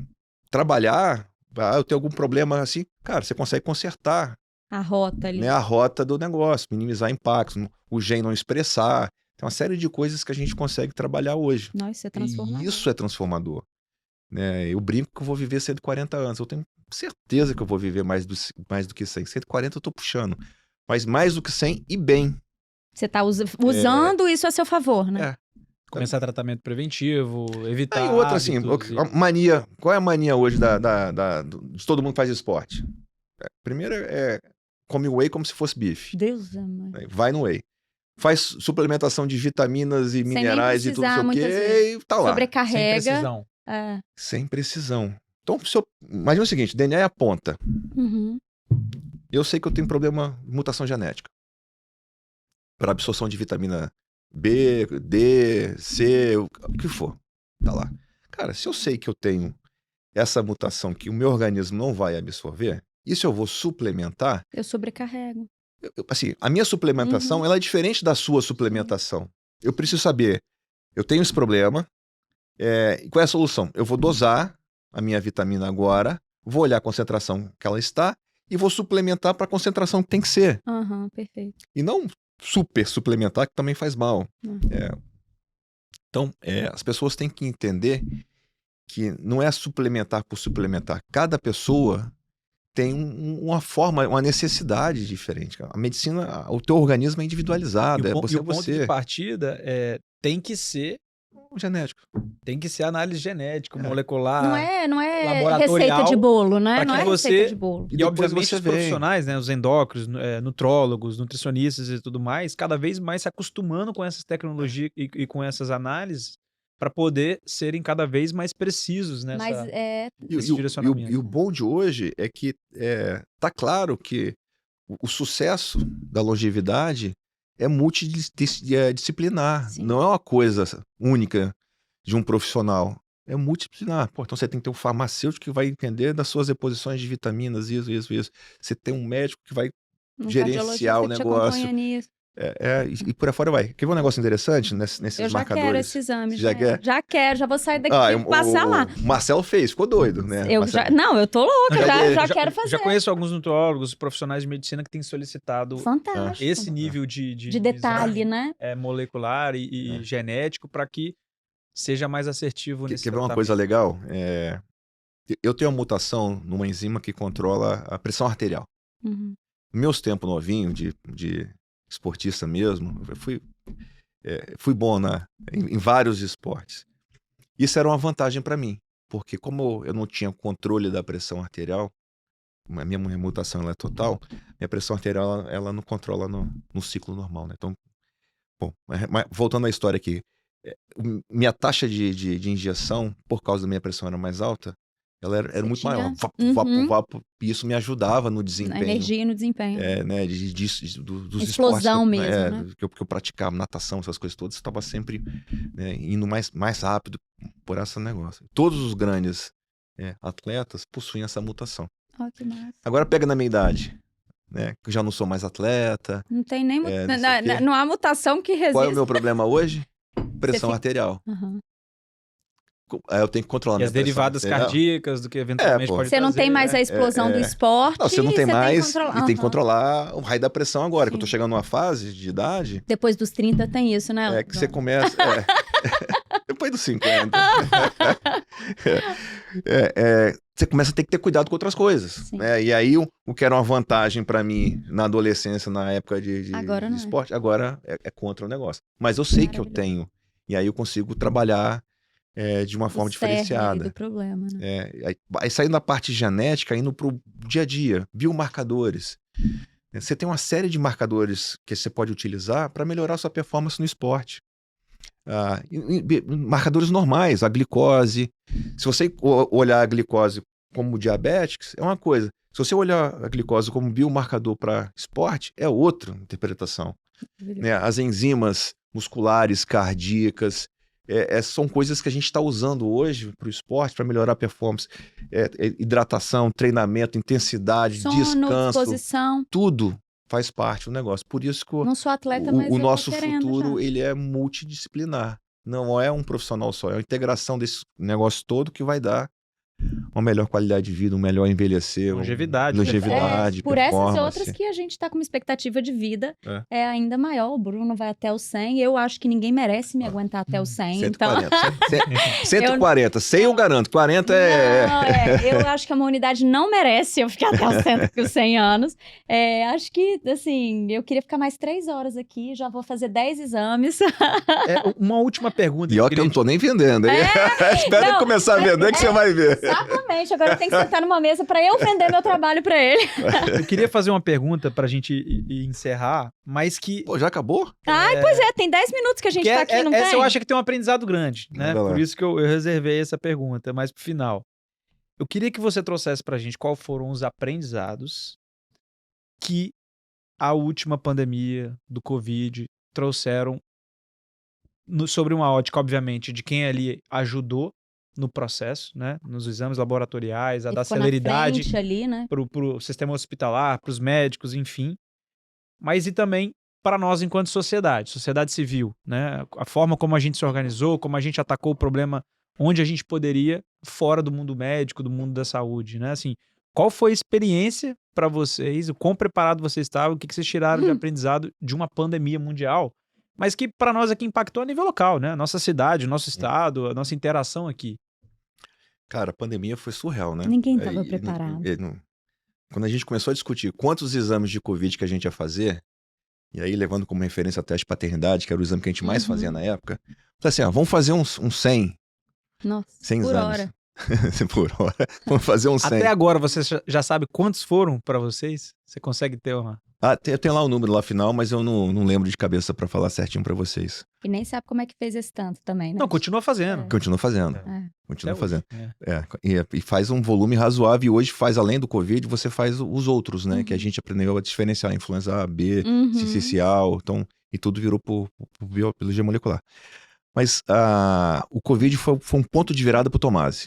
trabalhar, eu tenho algum problema assim, cara, você consegue consertar. A rota ali. Né, a rota do negócio, minimizar impactos, o gene não expressar. Tem uma série de coisas que a gente consegue trabalhar hoje. Nossa, isso é transformador. E isso é transformador. Né? Eu brinco que eu vou viver 140 anos. Eu tenho certeza que eu vou viver mais do que 100. 140 eu tô puxando. Mas mais do que 100 e bem. Você tá usando isso a seu favor, né? Começar tratamento preventivo, evitar. E outra, assim, mania. Qual é a mania hoje de todo mundo que faz esporte? Primeiro come whey como se fosse bife. Deus amor. Vai no whey. Faz suplementação de vitaminas e minerais e tudo isso aqui e tá lá. Sobrecarrega. Sem precisão. Sem precisão. Então, imagina o seguinte, DNA é a ponta. Uhum. Eu sei que eu tenho problema de mutação genética. Para absorção de vitamina B, D, C, o que for. Tá lá. Cara, se eu sei que eu tenho essa mutação que o meu organismo não vai absorver, e se eu vou suplementar... Eu sobrecarrego. Assim, a minha suplementação ela é diferente da sua suplementação. Eu preciso saber, eu tenho esse problema, qual é a solução? Eu vou dosar a minha vitamina agora, vou olhar a concentração que ela está e vou suplementar para a concentração que tem que ser. Perfeito. E não super suplementar, que também faz mal. Então, as pessoas têm que entender que não é suplementar por suplementar. Cada pessoa tem uma forma, uma necessidade diferente. A medicina, o teu organismo é individualizado. E o ponto de partida tem que ser genético. Tem que ser análise genética, molecular. Não é receita de bolo, né? Não é receita de bolo. E obviamente os profissionais, né, os endócrinos, nutrólogos, nutricionistas e tudo mais, cada vez mais se acostumando com essas tecnologias e com essas análises para poder serem cada vez mais precisos nesse direcionamento. E o bom de hoje é que tá claro que o sucesso da longevidade é multidisciplinar. Sim. Não é uma coisa única de um profissional. É multidisciplinar. Então você tem que ter um farmacêutico que vai entender das suas reposições de vitaminas, isso. Você tem um médico que vai gerenciar o negócio. E por aí fora vai. Quer ver um negócio interessante nesses marcadores? Eu já quero esse exame. Já quero, já vou sair daqui e passar lá. O Marcelo fez, ficou doido, né? Eu tô louca, já quero fazer. Já conheço alguns nutrólogos, profissionais de medicina que têm solicitado esse nível de detalhe, né? Molecular e genético para que seja mais assertivo nesse tratamento. Quer ver uma coisa legal? Eu tenho uma mutação numa enzima que controla a pressão arterial. Uhum. Meus tempos novinhos, esportista mesmo. Eu fui bom em vários esportes. Isso era uma vantagem para mim, porque como eu não tinha controle da pressão arterial, a minha mutação ela é total, minha pressão arterial ela não controla no ciclo normal, né? Então, bom, mas voltando à história aqui, minha taxa de injeção, por causa da minha pressão era mais alta, ela era muito maior. Vapo, e isso me ajudava no desempenho. Na energia e no desempenho. Né, dos explosão esportes mesmo, né? que eu praticava, natação, essas coisas todas, estava sempre, né, indo mais rápido por esse negócio. Todos os grandes atletas possuem essa mutação. Oh, que massa. Agora pega na minha idade, né, que eu já não sou mais atleta. Não tem nem... não há mutação que resista. Qual é o meu problema hoje? Pressão arterial. Uhum. Eu tenho que controlar e as derivadas cardíacas do que eventualmente pode Você não trazer, tem mais a explosão do esporte. Não, você não tem mais e tem que controlar o raio da pressão agora, que eu tô chegando numa fase de idade... Depois dos 30 tem isso, né? Que você começa... Depois dos 50. Você começa a ter que ter cuidado com outras coisas. Né? E aí, o que era uma vantagem para mim na adolescência, na época de esporte, agora é contra o negócio. Mas eu sei que eu tenho. E aí eu consigo trabalhar de uma forma diferenciada. Do problema, né? Aí saindo da parte genética, indo pro dia a dia, biomarcadores. Você tem uma série de marcadores que você pode utilizar para melhorar a sua performance no esporte. Marcadores normais, a glicose. Se você olhar a glicose como diabetes, é uma coisa. Se você olhar a glicose como biomarcador para esporte, é outra interpretação. Né? As enzimas musculares, cardíacas, são coisas que a gente está usando hoje para o esporte, para melhorar a performance. Hidratação, treinamento, intensidade, sono, descanso, disposição. Tudo faz parte do negócio. Por isso que não sou atleta, mas o nosso futuro ele é multidisciplinar. Não é um profissional só, é uma integração desse negócio todo que vai dar uma melhor qualidade de vida, um melhor envelhecer. Longevidade. Por essas e outras que a gente está com uma expectativa de vida ainda maior. O Bruno vai até os 100. Eu acho que ninguém merece me aguentar até os 100. 140. Então... 140. 100 eu garanto. 40 eu acho que a humanidade não merece eu ficar até os 100 anos. Acho que, assim, eu queria ficar mais 3 horas aqui. Já vou fazer 10 exames. Uma última pergunta. E ó que eu não tô nem vendendo. Espera ele começar a vender que você vai ver. Exatamente, agora eu tenho que sentar numa mesa para eu vender meu trabalho para ele. Eu queria fazer uma pergunta pra gente encerrar, mas que... Pô, já acabou? Pois tem 10 minutos que a gente tá aqui, não tem? Essa eu acho que tem um aprendizado grande, né? Por isso que eu reservei essa pergunta, mas pro final. Eu queria que você trouxesse pra gente quais foram os aprendizados que a última pandemia do Covid trouxeram sobre uma ótica, obviamente, de quem ali ajudou no processo, né? Nos exames laboratoriais, a dar celeridade né? pro sistema hospitalar, pros médicos, enfim. Mas e também para nós enquanto sociedade civil, né? A forma como a gente se organizou, como a gente atacou o problema onde a gente poderia, fora do mundo médico, do mundo da saúde, né? Assim, qual foi a experiência para vocês, o quão preparado vocês estavam, o que vocês tiraram de aprendizado de uma pandemia mundial, mas que para nós aqui impactou a nível local, né? Nossa cidade, nosso estado, a nossa interação aqui. Cara, a pandemia foi surreal, né? Ninguém estava preparado. Quando a gente começou a discutir quantos exames de Covid que a gente ia fazer, e aí levando como referência a teste de paternidade, que era o exame que a gente mais fazia na época, falei assim, vamos fazer uns 100. Nossa, 100 por exames. hora. Por hora. Vamos fazer uns 100. Até agora, você já sabe quantos foram para vocês? Você consegue ter uma... Eu tenho lá o número lá final, mas eu não lembro de cabeça para falar certinho para vocês. E nem sabe como é que fez esse tanto também, né? Não, continua fazendo. Continua fazendo. Continua fazendo. Hoje, E faz um volume razoável. E hoje faz, além do Covid, você faz os outros, né? Que a gente aprendeu a diferenciar. Influenza A, B, sincicial. Então, e tudo virou por biologia molecular. Mas o Covid foi um ponto de virada para o Tomasi.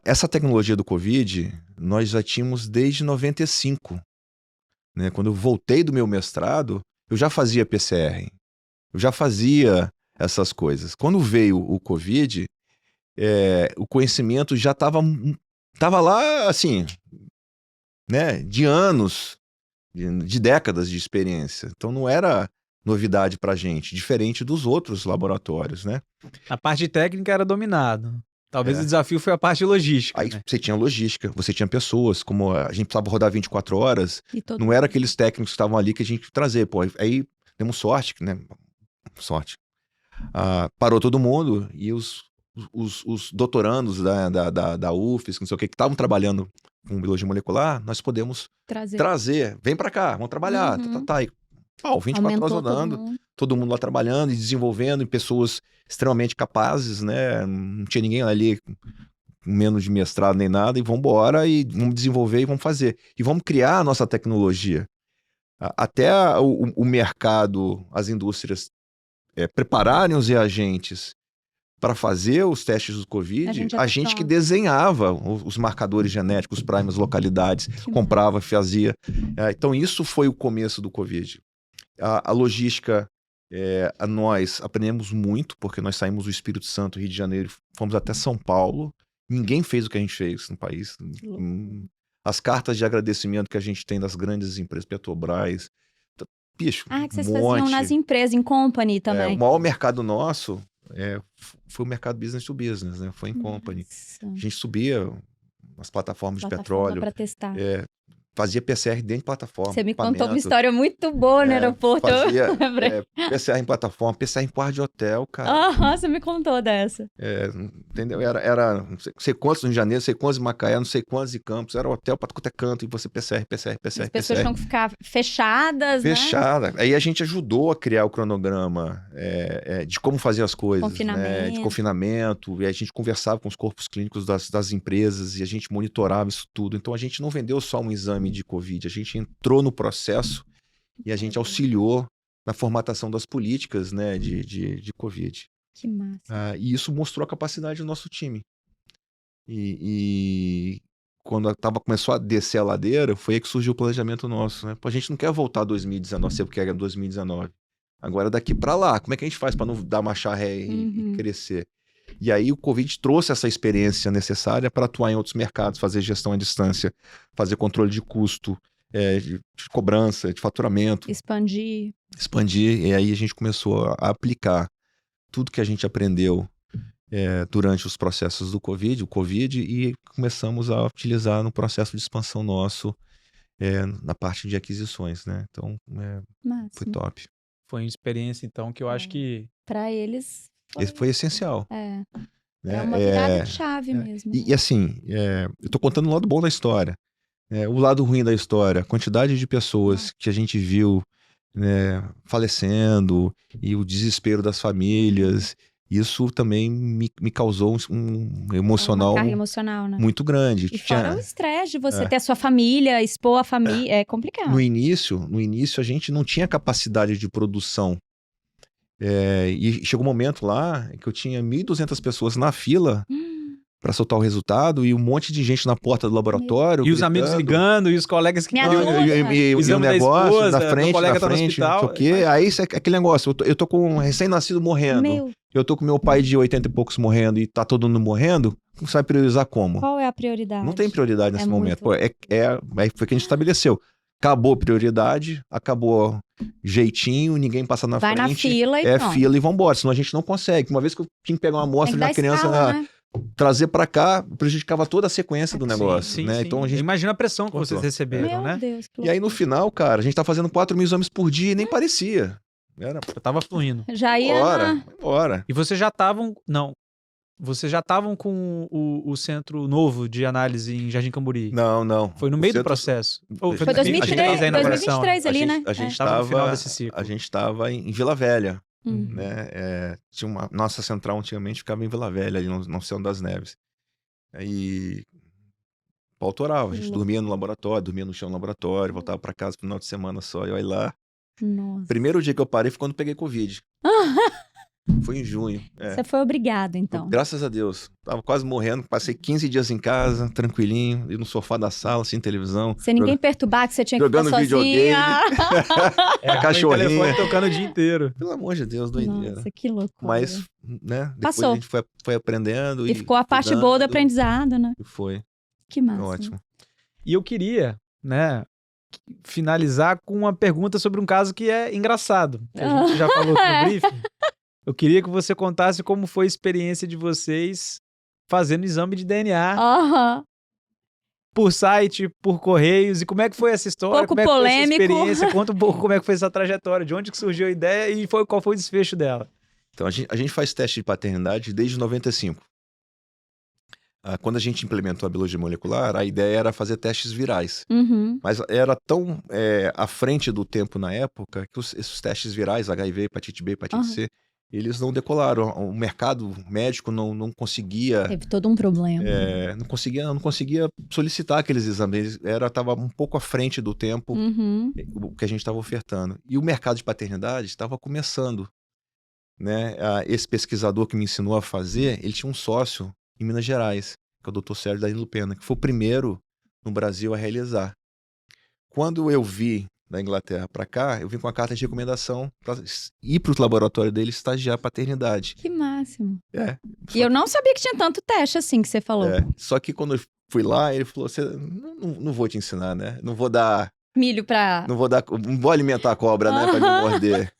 Essa tecnologia do Covid, nós já tínhamos desde 95. Né? Quando eu voltei do meu mestrado, eu já fazia PCR. Eu já fazia essas coisas. Quando veio o Covid, o conhecimento já estava lá, assim, né? De anos, de décadas de experiência. Então não era novidade para a gente, diferente dos outros laboratórios, né? A parte técnica era dominado. Talvez o desafio foi a parte logística. Aí né? você tinha logística, você tinha pessoas, como a gente precisava rodar 24 horas, não era aqueles técnicos que estavam ali que a gente tinha que trazer. Pô, aí demos sorte, né? Sorte. Parou todo mundo e os doutorandos da UFES, não sei o que estavam trabalhando com biologia molecular, nós podemos trazer. Vem pra cá, vamos trabalhar. Tá. E, 24 horas rodando, todo mundo lá trabalhando e desenvolvendo, e pessoas extremamente capazes, né? Não tinha ninguém ali com menos de mestrado nem nada, e vamos embora e vamos desenvolver e vamos fazer. E vamos criar a nossa tecnologia. Até o mercado, as indústrias prepararem os reagentes para fazer os testes do Covid, a gente que desenhava os marcadores genéticos, os primers, localidades, comprava, fazia. Então isso foi o começo do Covid. A logística, nós aprendemos muito, porque nós saímos do Espírito Santo, Rio de Janeiro, fomos até São Paulo. Ninguém fez o que a gente fez no país. As cartas de agradecimento que a gente tem das grandes empresas, Petrobras, bicho, que vocês faziam nas empresas, em company também. O maior mercado nosso foi o mercado business to business, né? Foi em company. A gente subia nas plataformas de petróleo. Para testar. Fazia PCR dentro de plataforma. Você me contou uma história muito boa no aeroporto. Fazia PCR em plataforma, PCR em quarto de hotel, cara. Você me contou dessa. Entendeu? Era não sei quantos no Rio de Janeiro, não sei quantos em Macaé, não sei quantos em Campos. Era hotel pra qualquer canto e você PCR. As pessoas tinham que ficar fechadas, Fechada. Aí a gente ajudou a criar o cronograma de como fazer as coisas. Confinamento. De confinamento. E a gente conversava com os corpos clínicos das empresas e a gente monitorava isso tudo. Então a gente não vendeu só um exame de Covid, a gente entrou no processo e a gente auxiliou na formatação das políticas, né, de Covid. Que massa. E isso mostrou a capacidade do nosso time. E quando começou a descer a ladeira, foi aí que surgiu o planejamento nosso, né? A gente não quer voltar a 2019, sempre que era 2019. Agora daqui para lá, como é que a gente faz para não dar marcha ré e crescer? E aí o Covid trouxe essa experiência necessária para atuar em outros mercados, fazer gestão à distância, fazer controle de custo, de cobrança, de faturamento. Expandir. E aí a gente começou a aplicar tudo que a gente aprendeu durante os processos do Covid, e começamos a utilizar no processo de expansão nosso na parte de aquisições, né? Então, foi top. Foi uma experiência, então, que eu acho que... Para eles... Foi essencial. É uma virada de chave mesmo. E assim, eu tô contando o lado bom da história. O lado ruim da história, a quantidade de pessoas que a gente viu falecendo e o desespero das famílias, isso também me causou um emocional, uma carga emocional, né? muito grande. E fora o estresse de você ter a sua família, expor a família, é complicado. No início a gente não tinha capacidade de produção. E chegou um momento lá que eu tinha 1.200 pessoas na fila para soltar o resultado e um monte de gente na porta do laboratório. E os amigos ligando, e os colegas que... E o negócio na frente, não sei o quê. Aí aquele negócio, eu tô com um recém-nascido morrendo. Eu tô com meu pai de 80 e poucos morrendo e tá todo mundo morrendo. Você vai priorizar como? Qual é a prioridade? Não tem prioridade nesse momento. Pô, foi o que a gente estabeleceu. Acabou prioridade, acabou jeitinho, ninguém passa na frente. Vai na fila e pronto. Fila e vambora, senão a gente não consegue. Uma vez que eu tinha que pegar uma amostra de uma criança, né? Trazer pra cá, prejudicava toda a sequência do negócio, né? Sim. Então a gente... Imagina a pressão que vocês receberam, né? Deus, e aí no final, cara, a gente tá fazendo 4.000 exames por dia e nem parecia. Eu tava fluindo. Já ia... Bora. E vocês já estavam... Não. Vocês já estavam com o centro novo de análise em Jardim Camburi? Não. Foi no meio do processo? Foi 2023 ali, né? A gente estava no final desse ciclo. A gente estava em Vila Velha. Né? Nossa central antigamente ficava em Vila Velha, ali no Céu das Neves. Aí pau autorava, a gente dormia no laboratório, dormia no chão do laboratório, voltava para casa no final de semana só, e olha lá. Nossa. Primeiro dia que eu parei foi quando peguei Covid. Foi em junho. Você foi obrigado, então. Graças a Deus. Tava quase morrendo, passei 15 dias em casa, tranquilinho, no sofá da sala, sem televisão. Sem ninguém perturbar, que você tinha que ficar sozinho. Jogando videogame. A cachorrinha. Telefone tocando o dia inteiro. Pelo amor de Deus, doideira. Nossa, que loucura. Mas, né, depois passou. A gente foi aprendendo. E ficou a parte boa do aprendizado, né? E foi. Que massa. Ótimo. E eu queria, né, finalizar com uma pergunta sobre um caso que é engraçado. A gente já falou no briefing. Eu queria que você contasse como foi a experiência de vocês fazendo exame de DNA. Aham. Por site, por correios. E como é que foi essa história? Pouco como é que polêmico. Foi essa experiência? Conta um pouco como é que foi essa trajetória, de onde que surgiu a ideia e qual foi o desfecho dela. Então, a gente faz teste de paternidade desde 95. Quando a gente implementou a biologia molecular, a ideia era fazer testes virais. Uhum. Mas era tão à frente do tempo na época que esses testes virais, HIV, hepatite B, hepatite C, eles não decolaram. O mercado médico não conseguia... Teve todo um problema. Não conseguia solicitar aqueles exames. Estava um pouco à frente do tempo o que a gente estava ofertando. E o mercado de paternidade estava começando. Né? Esse pesquisador que me ensinou a fazer, ele tinha um sócio em Minas Gerais, que é o Dr. Sérgio Danilo Pena, que foi o primeiro no Brasil a realizar. Quando eu vi da Inglaterra para cá, eu vim com a carta de recomendação para ir para o laboratório dele estagiar paternidade. Que máximo. E eu não sabia que tinha tanto teste assim que você falou. Só que quando eu fui lá, ele falou, não vou te ensinar, né? Não vou dar... Milho pra... Não vou alimentar a cobra, né? Pra me morder.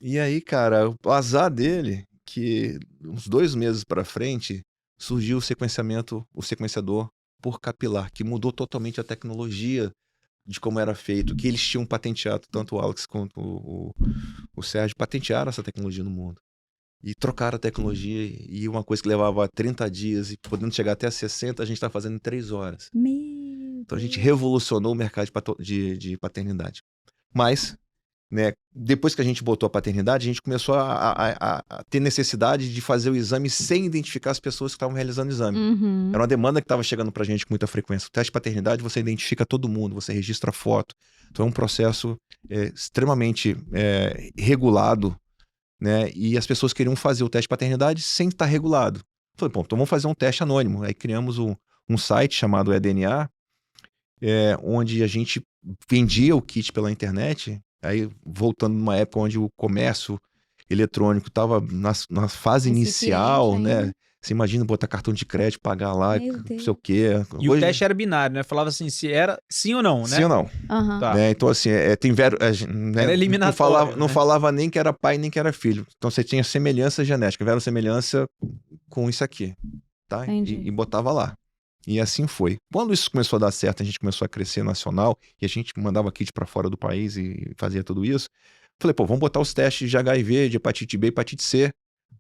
E aí, cara, o azar dele, que uns 2 meses para frente, surgiu o sequenciador por capilar, que mudou totalmente a tecnologia de como era feito, que eles tinham patenteado, tanto o Alex quanto o Sérgio patentearam essa tecnologia no mundo. E trocaram a tecnologia, e uma coisa que levava 30 dias e podendo chegar até 60, a gente está fazendo em 3 horas. Então a gente revolucionou o mercado de paternidade. Mas... né, depois que a gente botou a paternidade, a gente começou a ter necessidade de fazer o exame sem identificar as pessoas que estavam realizando o exame. Era uma demanda que estava chegando pra gente com muita frequência. O teste de paternidade, você identifica todo mundo, você registra foto. Então é um processo extremamente regulado, né? E as pessoas queriam fazer o teste de paternidade sem estar regulado. Falei, bom, então vamos fazer um teste anônimo. Aí criamos um site chamado eDNA, onde a gente vendia o kit pela internet. Aí, voltando numa época onde o comércio eletrônico estava na fase inicial, né? Você imagina botar cartão de crédito, pagar lá, não sei o quê. E hoje... o teste era binário, né? Falava assim, se era sim ou não, né? Sim ou não. Tá. Né? Então, assim, tem né? Era eliminatório. Não falava nem que era pai, nem que era filho. Então, você tinha semelhança genética, verossemelhança com isso aqui, tá? E botava lá. E assim foi. Quando isso começou a dar certo, a gente começou a crescer nacional, e a gente mandava kit para fora do país e fazia tudo isso. Falei, pô, vamos botar os testes de HIV, de hepatite B, hepatite C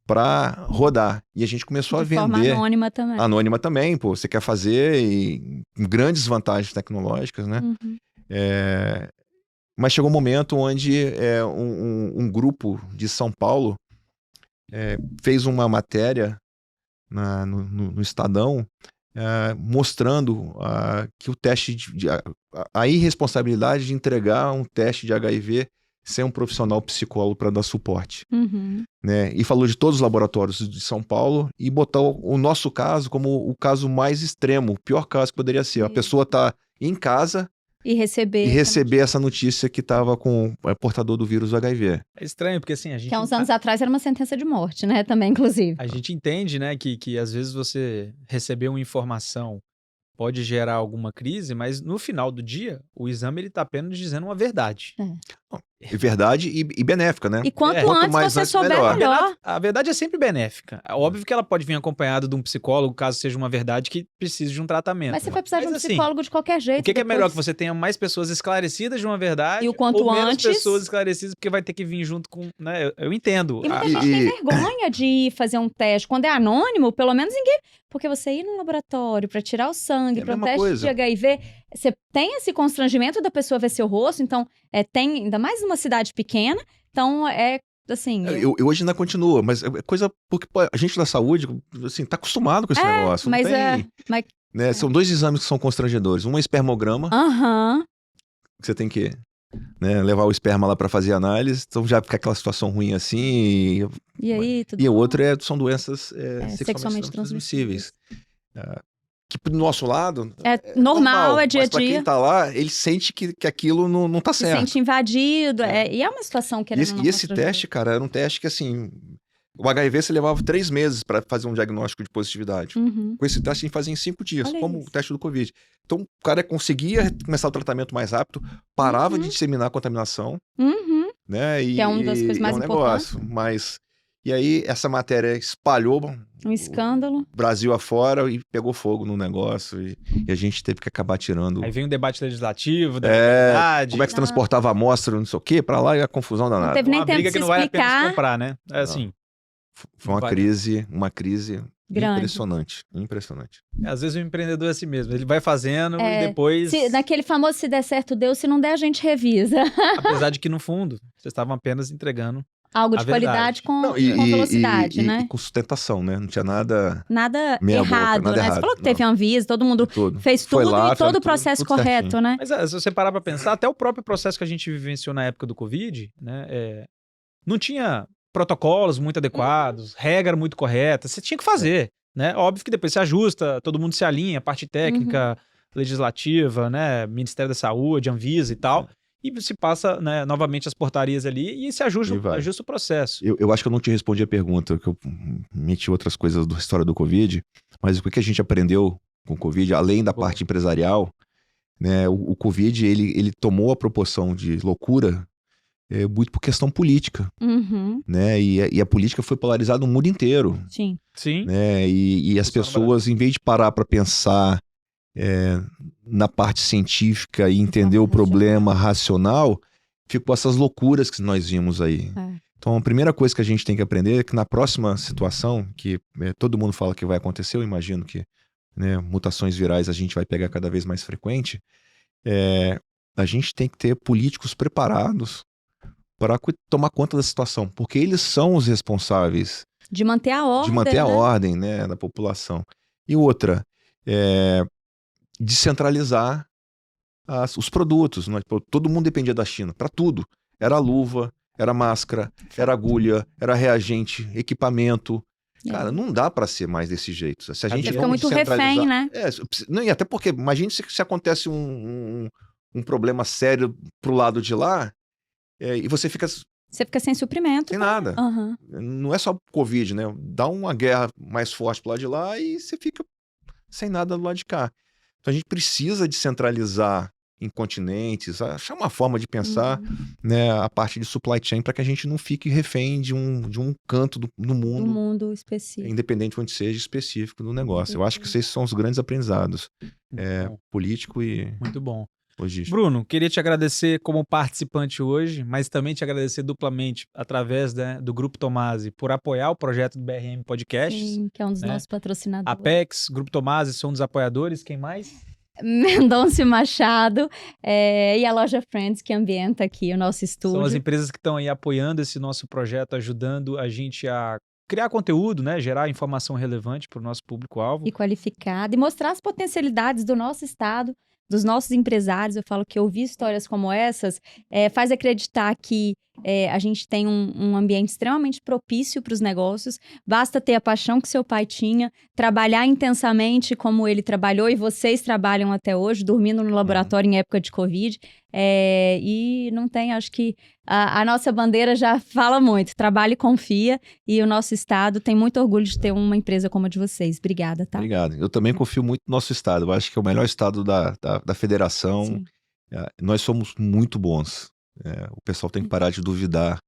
para rodar. E a gente começou a vender. De forma anônima também. Anônima também, pô. Você quer fazer e com grandes vantagens tecnológicas, né? Mas chegou um momento onde um grupo de São Paulo fez uma matéria no Estadão, mostrando que o teste a irresponsabilidade de entregar um teste de HIV sem um profissional psicólogo para dar suporte. Né? E falou de todos os laboratórios de São Paulo e botou o nosso caso como o caso mais extremo, o pior caso que poderia ser. A pessoa tá em casa e receber essa notícia que estava com portador do vírus do HIV. É estranho, porque assim, a gente... Que há uns anos atrás era uma sentença de morte, né? Também, inclusive. A gente entende, né, que às vezes você receber uma informação pode gerar alguma crise, mas no final do dia, o exame ele tá apenas dizendo uma verdade. Verdade e benéfica, né? E quanto antes você souber, melhor. A verdade é sempre benéfica. É óbvio que ela pode vir acompanhada de um psicólogo, caso seja uma verdade que precise de um tratamento. Mas você vai precisar de um psicólogo de qualquer jeito. O que é melhor? Que você tenha mais pessoas esclarecidas de uma verdade e o quanto ou menos antes... pessoas esclarecidas, porque vai ter que vir junto com... Né? Eu entendo. E muita gente tem vergonha de fazer um teste. Quando é anônimo, pelo menos ninguém... Porque você ir no laboratório para tirar o sangue, para um teste de HIV, você tem esse constrangimento da pessoa ver seu rosto, então tem, ainda mais numa cidade pequena, então assim... Eu hoje ainda continua, mas é coisa... Porque a gente da saúde, assim, tá acostumado com esse negócio. Mas né? São 2 exames que são constrangedores. Um é espermograma, que você tem que... né, levar o esperma lá para fazer análise, então já fica aquela situação ruim assim. E aí, tudo e o outro são doenças sexualmente transmissíveis. Que do nosso lado é normal, é dia a dia. Mas pra quem tá lá, ele sente que aquilo não tá certo. Se sente invadido, e é uma situação que... E esse teste, cara, era um teste que assim... O HIV você levava 3 meses para fazer um diagnóstico de positividade. Com esse teste a gente fazia em 5 dias, como o teste do Covid. Então o cara conseguia começar o tratamento mais rápido, parava de disseminar a contaminação, né? Que é uma das coisas mais importantes. Mas E aí essa matéria espalhou um escândalo, Brasil afora, e pegou fogo no negócio, e a gente teve que acabar tirando. Aí vem um debate legislativo da verdade. Como é que se transportava a amostra, não sei o quê, pra lá, e a confusão danada. Não teve nem tempo de se explicar. Não vai apenas comprar, né? É assim. Foi uma crise grande. Impressionante. Às vezes o empreendedor é assim mesmo, ele vai fazendo e depois... Naquele famoso se der certo, deu, se não der, a gente revisa. Apesar de que, no fundo, vocês estavam apenas entregando algo de qualidade com velocidade, né? E com sustentação, né? Não tinha nada errado, boca, né? Você falou que teve Anvisa, todo mundo fez tudo lá, e todo o processo tudo correto, certinho. né? Mas se você parar pra pensar, até o próprio processo que a gente vivenciou na época do Covid, né? Não tinha protocolos muito adequados, regra muito correta, você tinha que fazer, né? Óbvio que depois se ajusta, todo mundo se alinha, parte técnica, legislativa, né? Ministério da Saúde, Anvisa e tal, e se passa, né, novamente as portarias ali e se ajusta o processo. Eu acho que eu não te respondi a pergunta, que eu meti outras coisas da história do Covid, mas o que a gente aprendeu com o Covid, além da parte empresarial, né? O Covid, ele tomou a proporção de loucura muito por questão política, né? E a política foi polarizada no mundo inteiro. Sim. Né? E as pessoas, em vez de parar para pensar na parte científica e entender o problema racional, ficou essas loucuras que nós vimos aí. Então, a primeira coisa que a gente tem que aprender é que na próxima situação, que todo mundo fala que vai acontecer, eu imagino que, né, mutações virais a gente vai pegar cada vez mais frequente, a gente tem que ter políticos preparados para tomar conta da situação, porque eles são os responsáveis de manter a ordem, ordem, né, da população. E outra, descentralizar os produtos. Né? Todo mundo dependia da China, para tudo. Era luva, era máscara, era agulha, era reagente, equipamento. Cara, não dá para ser mais desse jeito. Se a gente fica muito refém, né? E até porque, imagine se acontece um problema sério pro lado de lá, e você fica sem suprimento. Sem nada. Não é só Covid, né? Dá uma guerra mais forte pro lado de lá e você fica sem nada do lado de cá. Então a gente precisa descentralizar em continentes, achar uma forma de pensar, né, a parte de supply chain para que a gente não fique refém de um canto do mundo. Do mundo específico. Independente de onde seja específico do negócio. Eu acho que esses são os grandes aprendizados. Político e... Muito bom. Logística. Bruno, queria te agradecer como participante hoje, mas também te agradecer duplamente através, né, do Grupo Tomasi por apoiar o projeto do BRM Podcasts. Sim, que é um dos nossos patrocinadores. Apex, Grupo Tomasi são um dos apoiadores. Quem mais? Mendonça Machado e a Loja Friends, que ambienta aqui o nosso estúdio. São as empresas que estão aí apoiando esse nosso projeto, ajudando a gente a criar conteúdo, né, gerar informação relevante para o nosso público-alvo. E qualificado, e mostrar as potencialidades do nosso estado, dos nossos empresários. Eu falo que ouvir histórias como essas faz acreditar que a gente tem um ambiente extremamente propício para os negócios. Basta ter a paixão que seu pai tinha, trabalhar intensamente como ele trabalhou e vocês trabalham até hoje, dormindo no laboratório em época de Covid. E não tem, acho que a nossa bandeira já fala muito. Trabalhe e confia, e o nosso estado tem muito orgulho de ter uma empresa como a de vocês. Obrigada, tá? Obrigado. Eu também confio muito no nosso estado. Eu acho que é o melhor estado da federação. Nós somos muito bons. O pessoal tem que parar de duvidar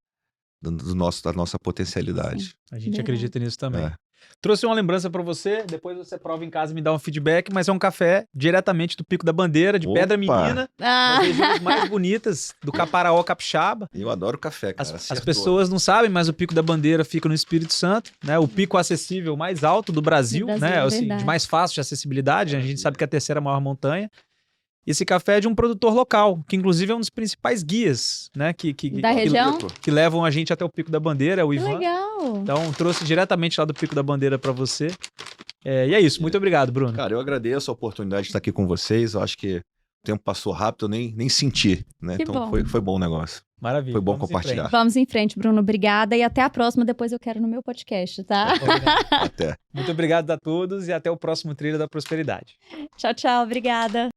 da nossa potencialidade. Sim. A gente acredita nisso também. Trouxe uma lembrança para você, depois você prova em casa e me dá um feedback, mas é um café diretamente do Pico da Bandeira, de Pedra Menina, das regiões mais bonitas do Caparaó Capixaba. Eu adoro café, cara. As pessoas não sabem, mas o Pico da Bandeira fica no Espírito Santo, né? O pico acessível mais alto do Brasil, né? Assim, de mais fácil de acessibilidade, a gente sabe que é a terceira maior montanha. Esse café é de um produtor local, que inclusive é um dos principais guias, né? Da região? Que levam a gente até o Pico da Bandeira, é o Ivan. Legal! Então, trouxe diretamente lá do Pico da Bandeira para você. E é isso, muito obrigado, Bruno. Cara, eu agradeço a oportunidade de estar aqui com vocês. Eu acho que o tempo passou rápido, eu nem senti, né? Que então bom. Foi bom o negócio. Maravilha. Foi bom compartilhar. Vamos em frente, Bruno. Obrigada. E até a próxima. Depois eu quero no meu podcast, tá? Até. Muito obrigado a todos e até o próximo Trilha da Prosperidade. Tchau, tchau. Obrigada.